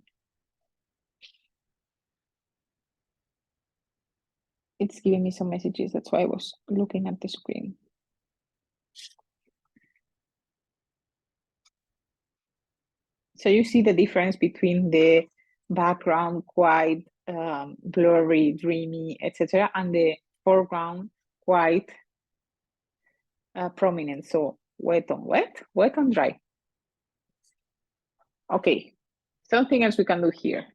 It's giving me some messages. That's why I was looking at the screen. So you see the difference between the background quite blurry, dreamy, etc., and the foreground quite prominent. So wet on wet, wet on dry. Okay, something else we can do here.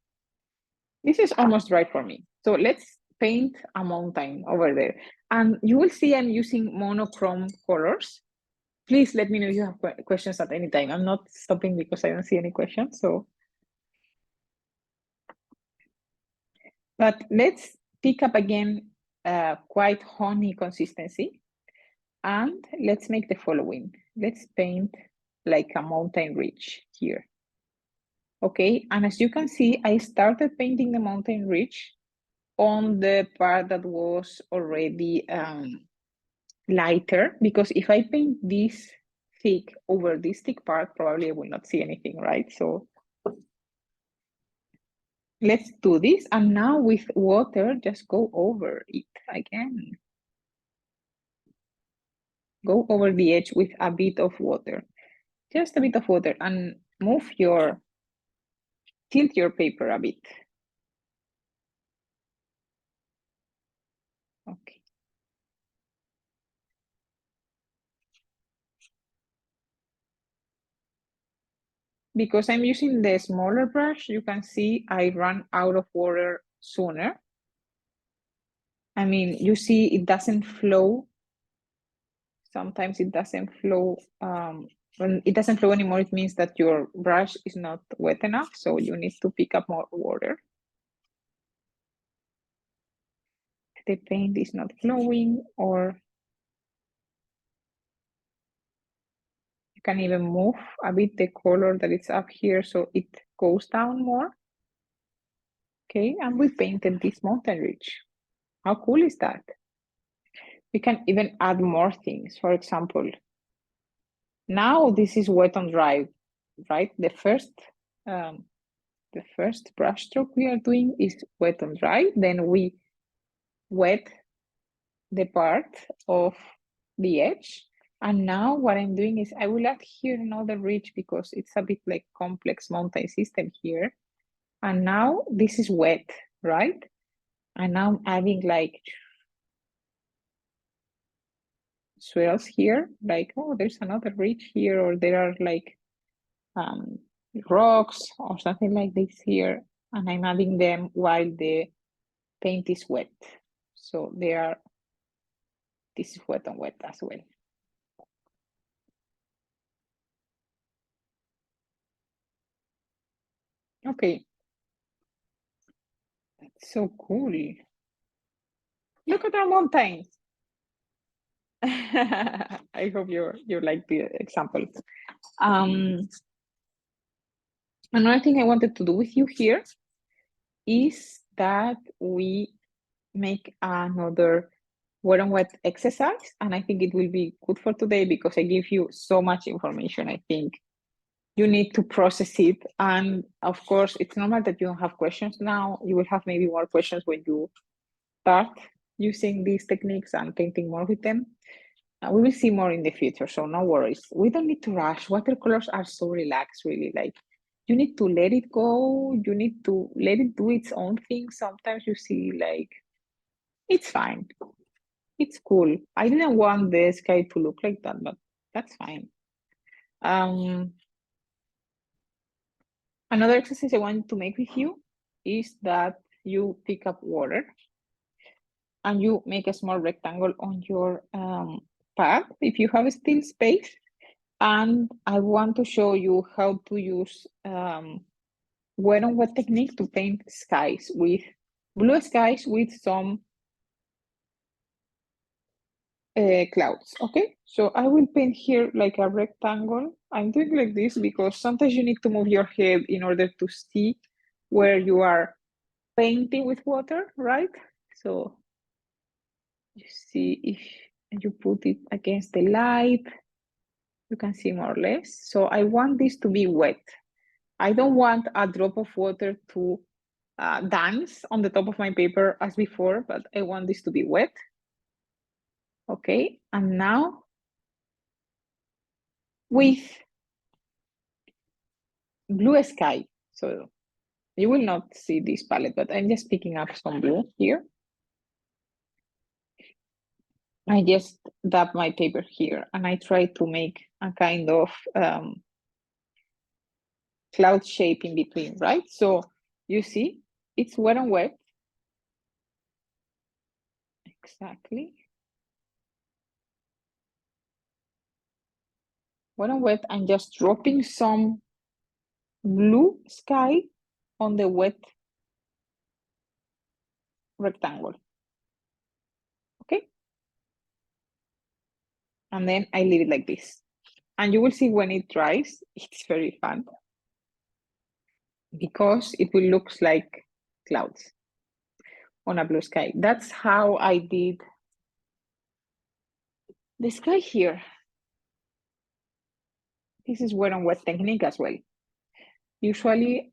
This is almost dry for me. So let's paint a mountain over there. And you will see I'm using monochrome colors. Please let me know if you have questions at any time. I'm not stopping because I don't see any questions. So, but let's pick up again quite honey consistency. And let's make the following. Let's paint like a mountain ridge here. Okay, and as you can see, I started painting the mountain ridge on the part that was already lighter, because if I paint this thick over this thick part, probably I will not see anything, right? So let's do this. And now with water, just go over it again. Go over the edge with a bit of water, just a bit of water, and tilt your paper a bit. Okay. Because I'm using the smaller brush, you can see I run out of water sooner. I mean, you see it doesn't flow. Sometimes it doesn't flow. When it doesn't flow anymore, it means that your brush is not wet enough. So you need to pick up more water. The paint is not flowing, or you can even move a bit the color that is up here so it goes down more. Okay, and we painted this mountain ridge. How cool is that? We can even add more things. For example, now this is wet on dry, right? The first brush stroke we are doing is wet on dry. Then we wet the part of the edge. And now what I'm doing is I will add here another ridge because it's a bit like complex mountain system here. And now this is wet, right? And now I'm adding like swirls here, like, oh, there's another ridge here, or there are like rocks or something like this here. And I'm adding them while the paint is wet. So this is wet on wet as well. Okay. That's so cool. Look at our mountains. I hope you like the example. Another thing I wanted to do with you here is that we make another wet on wet exercise, and I think it will be good for today because I give you so much information. I think you need to process it, and of course it's normal that you don't have questions now. You will have maybe more questions when you start using these techniques and painting more with them. We will see more in the future, so no worries. We don't need to rush. Watercolors are so relaxed, really. Like, you need to let it go. You need to let it do its own thing. Sometimes you see, like, it's fine. It's cool. I didn't want the sky to look like that, but that's fine. Another exercise I want to make with you is that you pick up water and you make a small rectangle on your pad if you have still space, And I want to show you how to use wet on wet technique to paint skies with blue skies with some clouds. Okay, so I will paint here like a rectangle. I'm doing like this because sometimes you need to move your head in order to see where you are painting with water, right? So you see if you put it against the light, you can see more or less. So I want this to be wet. I don't want a drop of water to dance on the top of my paper as before, but I want this to be wet. Okay, and now with blue sky. So you will not see this palette, but I'm just picking up some blue here. I just dab my paper here and I try to make a kind of cloud shape in between, right? So you see, it's wet and wet. Exactly. Wet and wet, I'm just dropping some blue sky on the wet rectangle. Okay. And then I leave it like this. And you will see when it dries, it's very fun because it will look like clouds on a blue sky. That's how I did the sky here. This is wet on wet technique as well. Usually,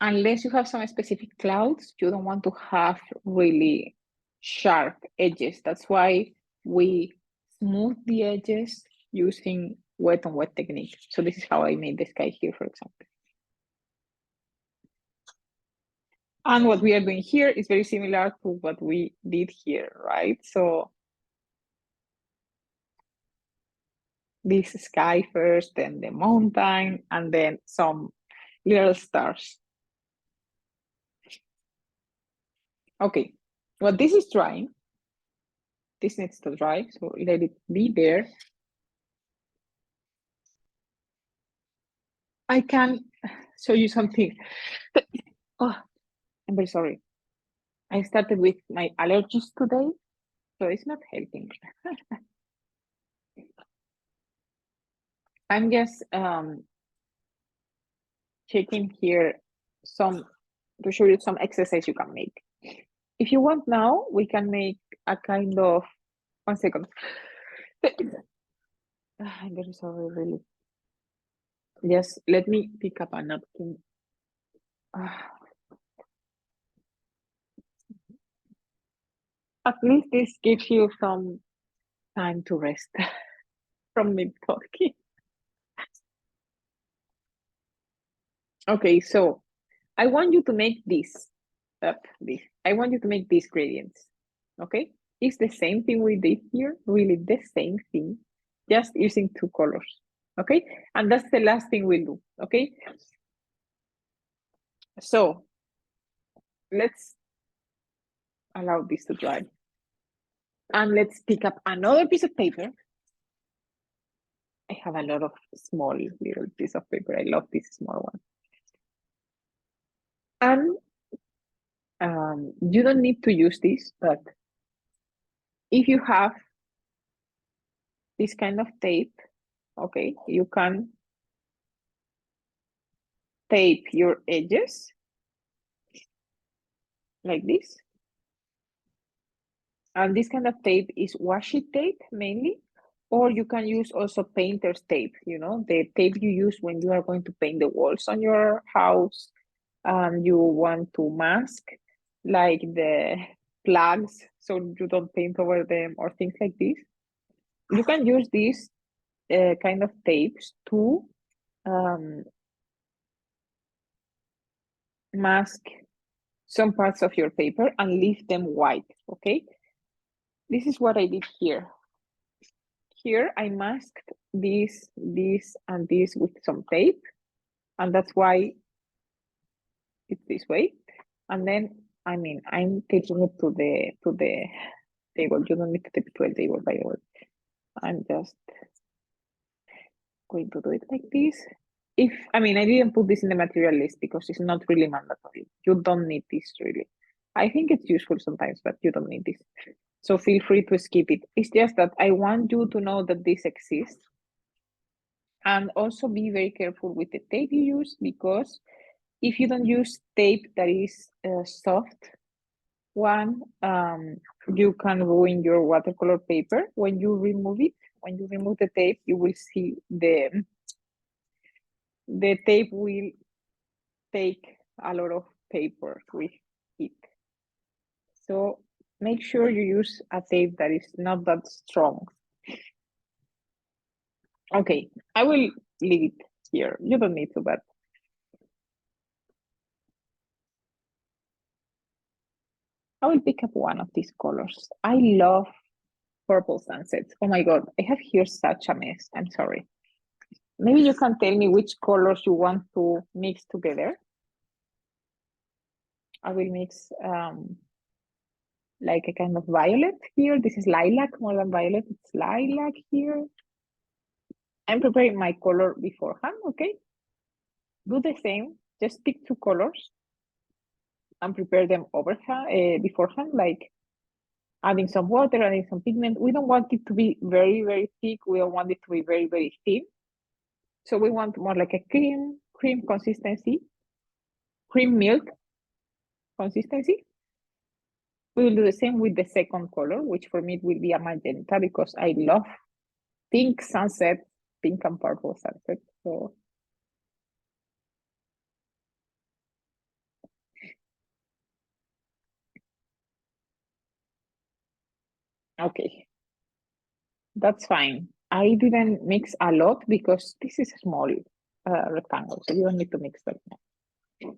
unless you have some specific clouds, you don't want to have really sharp edges. That's why we smooth the edges using wet on wet technique. So this is how I made the sky here, for example. And what we are doing here is very similar to what we did here, right? So this sky first, then the mountain, and then some little stars. Okay, well, this is drying. This needs to dry, so let it be there. I can show you something. Oh, I'm very sorry. I started with my allergies today, so it's not helping. I'm just checking here to show you some exercise you can make. If you want now, we can make a kind of, 1 second. I'm very sorry, really. Yes, let me pick up a napkin. At least this gives you some time to rest from me talking. Okay, so I want you to make this. I want you to make these gradients. Okay, it's the same thing we did here, really the same thing, just using 2 colors. Okay, and that's the last thing we'll do. Okay, so let's allow this to dry. And let's pick up another piece of paper. I have a lot of small little piece of paper. I love this small one. And you don't need to use this, but if you have this kind of tape, okay, you can tape your edges like this. And this kind of tape is washi tape mainly, or you can use also painter's tape, you know, the tape you use when you are going to paint the walls on your house and you want to mask like the plugs so you don't paint over them or things like this. You can use these kind of tapes to mask some parts of your paper and leave them white, okay? This is what I did here. Here I masked this, and this with some tape, and that's why it's this way. And then, I mean, I'm taking it to the table. You don't need to take it to a table, by the way. I'm just going to do it like this. I didn't put this in the material list because it's not really mandatory. You don't need this really. I think it's useful sometimes, but you don't need this. So feel free to skip it. It's just that I want you to know that this exists. And also be very careful with the tape you use, because if you don't use tape that is soft one, you can ruin your watercolor paper. When you remove it, when you remove the tape, you will see the tape will take a lot of paper with it. So make sure you use a tape that is not that strong. Okay, I will leave it here. You don't need to, but I will pick up one of these colors. I love purple sunsets. Oh my God, I have here such a mess. I'm sorry. Maybe you can tell me which colors you want to mix together. I will mix like a kind of violet here. This is lilac more than violet. It's lilac here. I'm preparing my color beforehand, okay? Do the same, just pick two colors and prepare them beforehand, like adding some water, adding some pigment. We don't want it to be very, very thick. We don't want it to be very, very thin. So we want more like a cream consistency, cream milk consistency. We will do the same with the second color, which for me it will be a magenta, because I love pink sunset, pink and purple sunset. So okay, that's fine. I didn't mix a lot because this is a small rectangle, so you don't need to mix that much.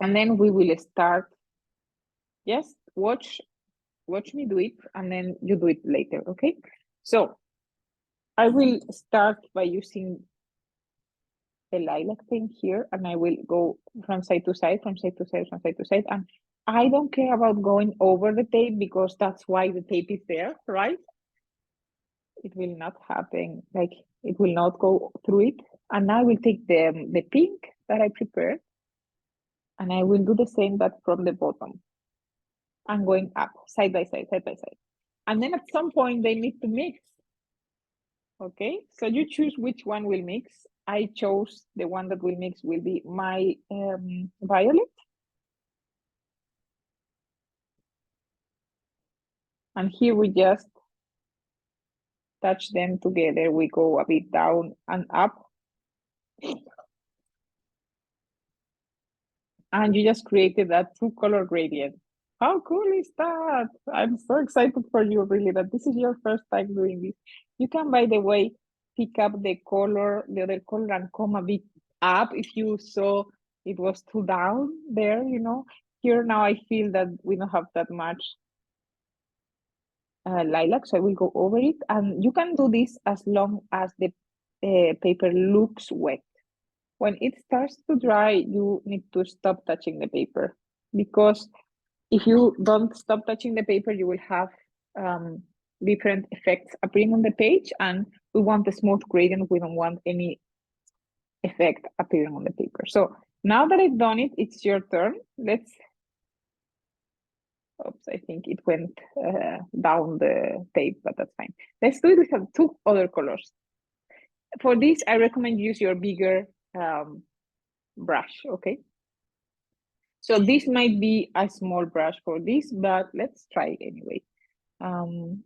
And then we will start. Yes, watch me do it, and then you do it later, okay? So I will start by using the lilac thing here, and I will go from side to side, from side to side, from side to side. And I don't care about going over the tape, because that's why the tape is there, right? It will not happen, like it will not go through it. And now I will take the pink that I prepared, and I will do the same, but from the bottom. I'm going up, side by side, side by side. And then at some point they need to mix. Okay, so you choose which one will mix. I chose the one that will mix will be my violet. And here we just touch them together. We go a bit down and up. And you just created that two-color gradient. How cool is that? I'm so excited for you, really, that this is your first time doing this. You can, by the way, pick up the other color, and come a bit up if you saw it was too down there, you know. Here now I feel that we don't have that much lilac, so I will go over it. And you can do this as long as the paper looks wet. When it starts to dry, you need to stop touching the paper, because if you don't stop touching the paper, you will have different effects appearing on the page, and we want a smooth gradient. We don't want any effect appearing on the paper. So now that I've done it, it's your turn. Oops, I think it went down the tape, but that's fine. Let's do it with two other colors. For this, I recommend use your bigger brush, okay? So this might be a small brush for this, but let's try it anyway.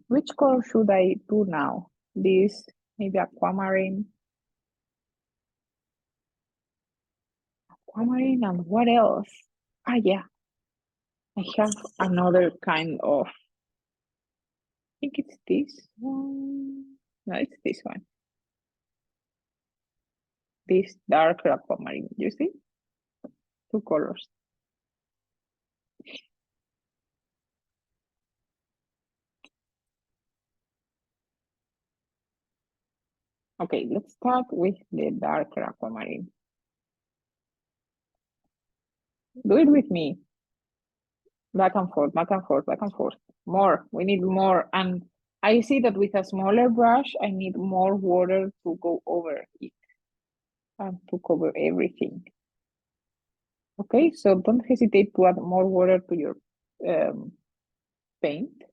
Which color should I do now? This, maybe aquamarine. Aquamarine, and what else? Ah, yeah. I have another kind of, I think it's this one. No, it's this one. This darker aquamarine, you see? Two colors. Okay, let's start with the darker aquamarine. Do it with me. Back and forth, back and forth, back and forth. More, we need more. And I see that with a smaller brush, I need more water to go over it and to cover everything. Okay, so don't hesitate to add more water to your paint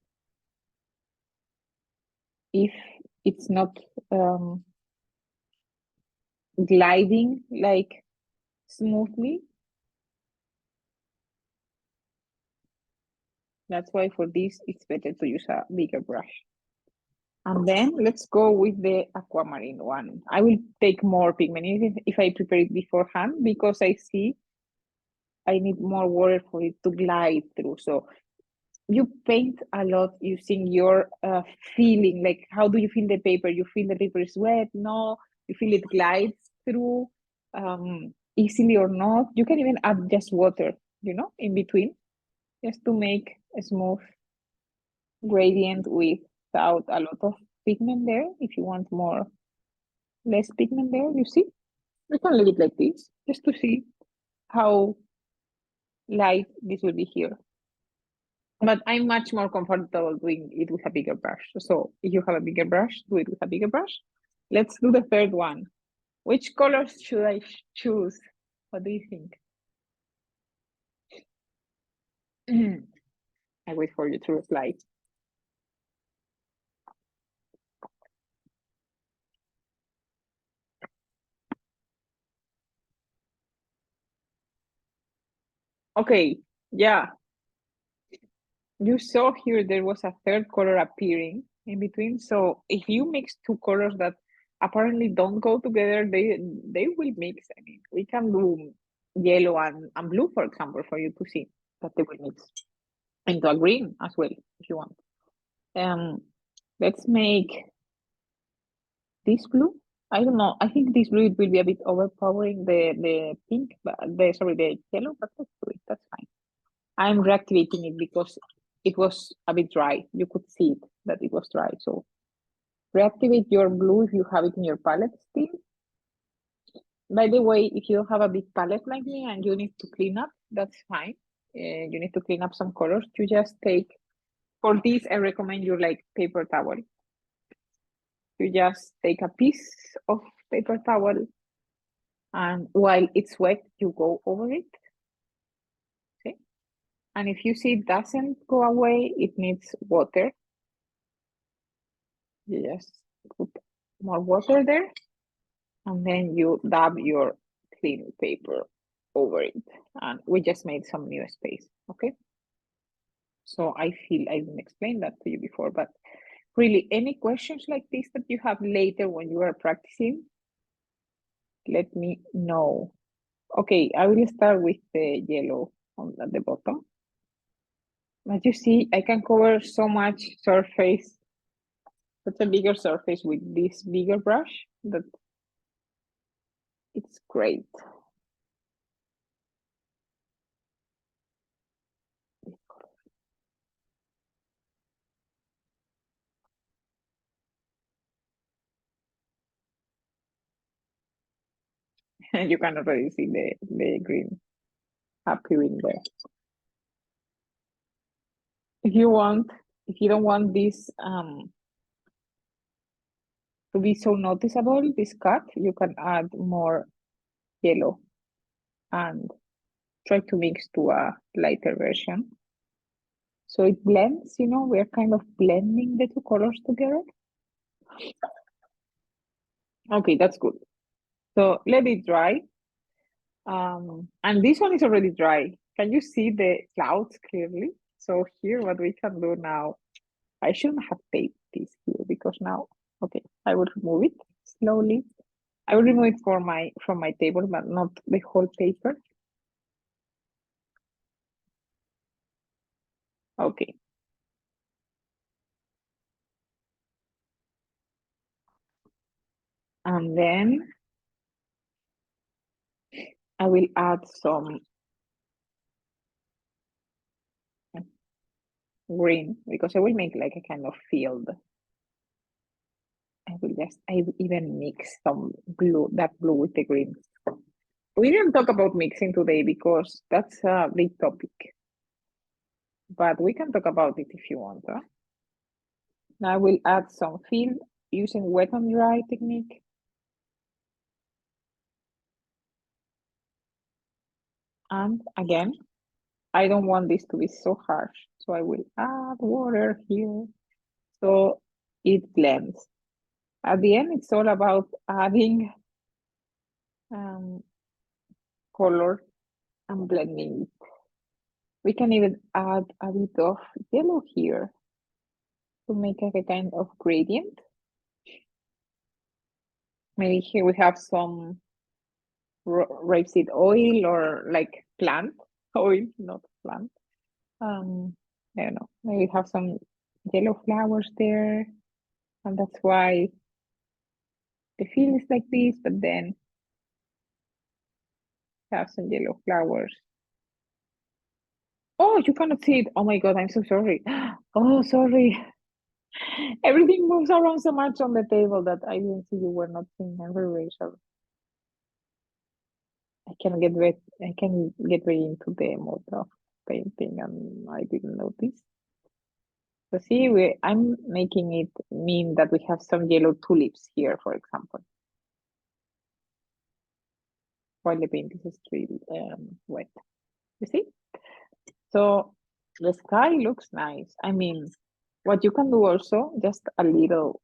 if it's not gliding like smoothly. That's why for this, it's better to use a bigger brush. And then let's go with the aquamarine one. I will take more pigment if I prepare it beforehand because I see I need more water for it to glide through. So you paint a lot using your feeling, like how do you feel the paper? You feel the paper is wet? No, you feel it glides through easily or not. You can even add just water, in between, just to make a smooth gradient without a lot of pigment there. If you want less pigment there, you see, we can leave it like this just to see how light this will be here. But I'm much more comfortable doing it with a bigger brush. So if you have a bigger brush, do it with a bigger brush. Let's do the third one. Which colors should I choose? What do you think? I wait for you to reply. Okay, yeah. You saw here there was a third color appearing in between. So if you mix two colors that apparently don't go together, they will mix. I mean, we can do yellow and blue, for example, for you to see that they will mix into a green as well, if you want. Let's make this blue. I don't know. I think this blue will be a bit overpowering the pink, but the yellow, but let's do it. That's fine. I'm reactivating it because it was a bit dry. You could see it that it was dry. So reactivate your blue if you have it in your palette still. By the way, if you have a big palette like me and you need to clean up, that's fine. You need to clean up some colors. You just take, for this, I recommend you like paper towel. You just take a piece of paper towel and while it's wet, you go over it. Okay. And if you see it doesn't go away, it needs water. You just put more water there and then you dab your clean paper over it. And we just made some new space, okay? So I feel I didn't explain that to you before, but really any questions like this that you have later when you are practicing, let me know. Okay, I will start with the yellow at the bottom. As you see, I can cover so much surface, such a bigger surface with this bigger brush that it's great. You can already see the green appearing there. If you don't want this to be so noticeable, this cut, you can add more yellow and try to mix to a lighter version. So it blends, we're kind of blending the two colors together. Okay, that's good. So let it dry. And this one is already dry. Can you see the clouds clearly? So here, what we can do now, I shouldn't have taped this here because now, okay, I will remove it slowly. I will remove it from my table, but not the whole paper. Okay. And then I will add some green because I will make like a kind of field. I will even mix some that blue with the green. We didn't talk about mixing today because that's a big topic, but we can talk about it if you want. Huh? Now I will add some fill using wet and dry technique. And again, I don't want this to be so harsh, so I will add water here so it blends. At the end, it's all about adding color and blending it. We can even add a bit of yellow here to make a kind of gradient. Maybe here we have some rapeseed oil or like plant oil, not plant. I don't know, maybe have some yellow flowers there, and that's why the feel is like this, but then have some yellow flowers. Oh, you cannot see it. Oh my God, I'm so sorry. Oh, sorry. Everything moves around so much on the table that I didn't see you were not seeing. I'm very, very sorry. I can get very into the mode of painting and I didn't notice. So see, I'm making it mean that we have some yellow tulips here, for example, while the paint is still wet. You see? So the sky looks nice. I mean, what you can do also, just a little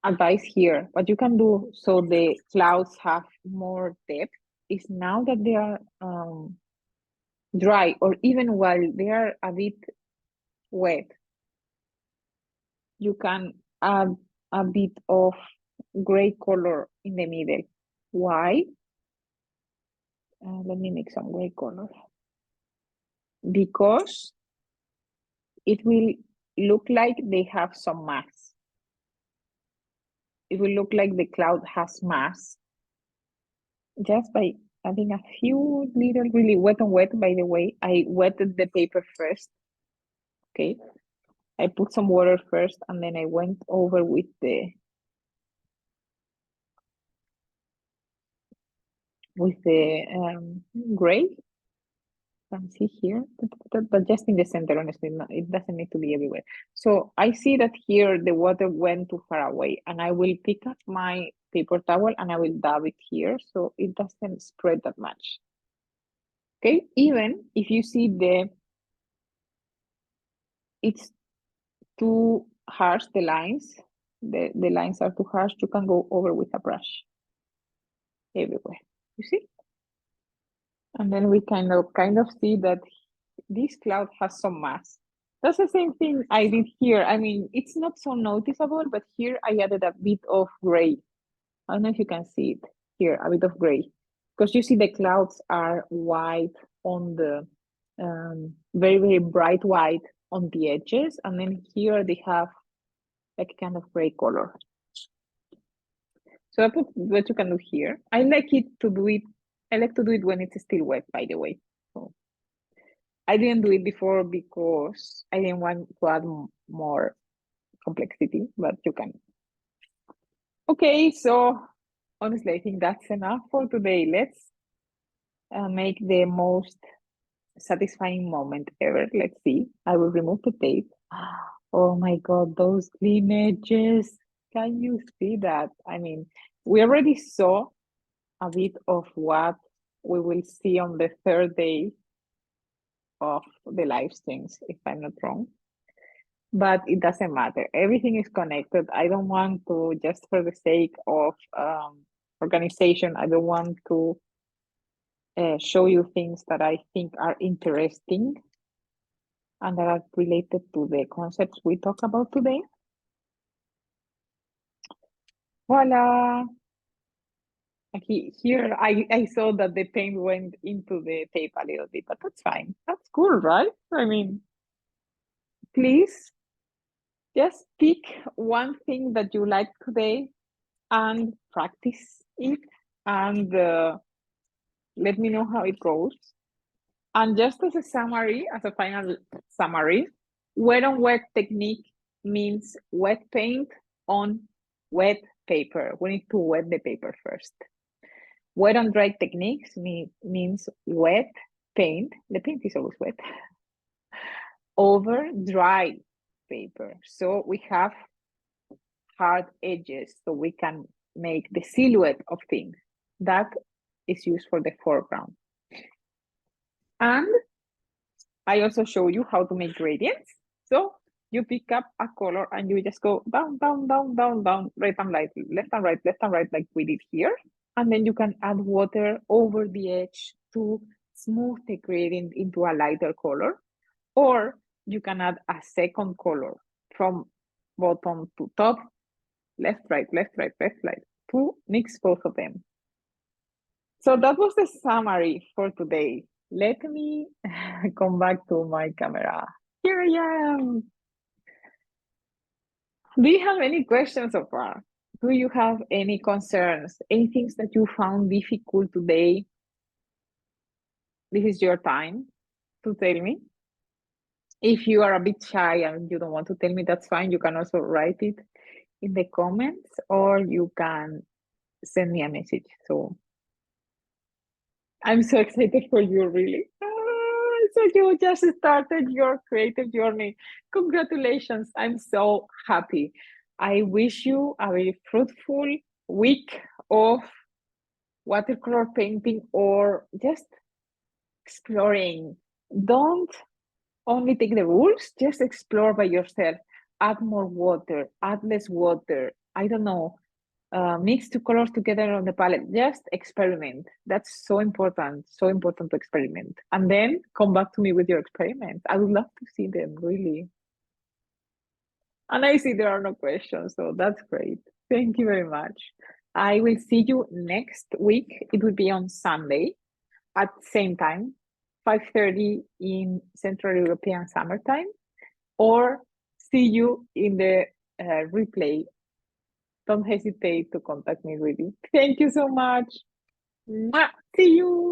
advice here, what you can do so the clouds have more depth is now that they are dry or even while they are a bit wet, you can add a bit of gray color in the middle. Why? Let me make some gray color. Because it will look like they have some mass. It will look like the cloud has mass just by adding a few little, really wet and wet. By the way, I wetted the paper first. Okay, I put some water first and then I went over with the gray. Can see here, but just in the center, honestly, it doesn't need to be everywhere. So I see that here the water went too far away, and I will pick up my paper towel and I will dab it here so it doesn't spread that much. Okay, even if you see it's too harsh, the lines are too harsh, you can go over with a brush everywhere, you see? And then we kind of see that this cloud has some mass. That's the same thing I did here. I mean, it's not so noticeable, but here I added a bit of gray. I don't know if you can see it here, a bit of gray. Because you see the clouds are white on the, very, very bright white on the edges. And then here they have like kind of gray color. So that's what you can do here. I like to do it when it's still wet, by the way. So I didn't do it before because I didn't want to add more complexity, but you can. Okay, so honestly, I think that's enough for today. Let's make the most satisfying moment ever. Let's see. I will remove the tape. Oh my God, those clean edges. Can you see that? I mean, we already saw a bit of what we will see on the third day of the live streams, if I'm not wrong. But it doesn't matter. Everything is connected. I don't want to, just for the sake of organization, I don't want to show you things that I think are interesting and that are related to the concepts we talk about today. Voila! Here I saw that the paint went into the tape a little bit, but that's fine. That's cool, right? I mean, please just pick one thing that you like today and practice it and let me know how it goes. And just as a summary, as a final summary, wet on wet technique means wet paint on wet paper. We need to wet the paper first. Wet on dry techniques means wet paint. The paint is always wet. over dry paper. So we have hard edges, so we can make the silhouette of things. That is used for the foreground. And I also show you how to make gradients. So you pick up a color and you just go down, down, down, down, down, right and left and right, like we did here. And then you can add water over the edge to smooth the gradient into a lighter color. Or you can add a second color from bottom to top, left, right, to mix both of them. So that was the summary for today. Let me come back to my camera. Here I am. Do you have any questions so far? Do you have any concerns? Any things that you found difficult today? This is your time to tell me. If you are a bit shy and you don't want to tell me, that's fine. You can also write it in the comments or you can send me a message. So I'm so excited for you, really. So you just started your creative journey. Congratulations. I'm so happy. I wish you a very fruitful week of watercolor painting or just exploring. Don't only take the rules, just explore by yourself. Add more water, add less water. I don't know. Mix two colors together on the palette. Just experiment. That's so important. So important to experiment. And then come back to me with your experiments. I would love to see them, really. And I see there are no questions, so that's great. Thank you very much. I will see you next week. It will be on Sunday at the same time, 5:30 in Central European summertime, or see you in the replay. Don't hesitate to contact me, really. Thank you so much. Mwah! See you.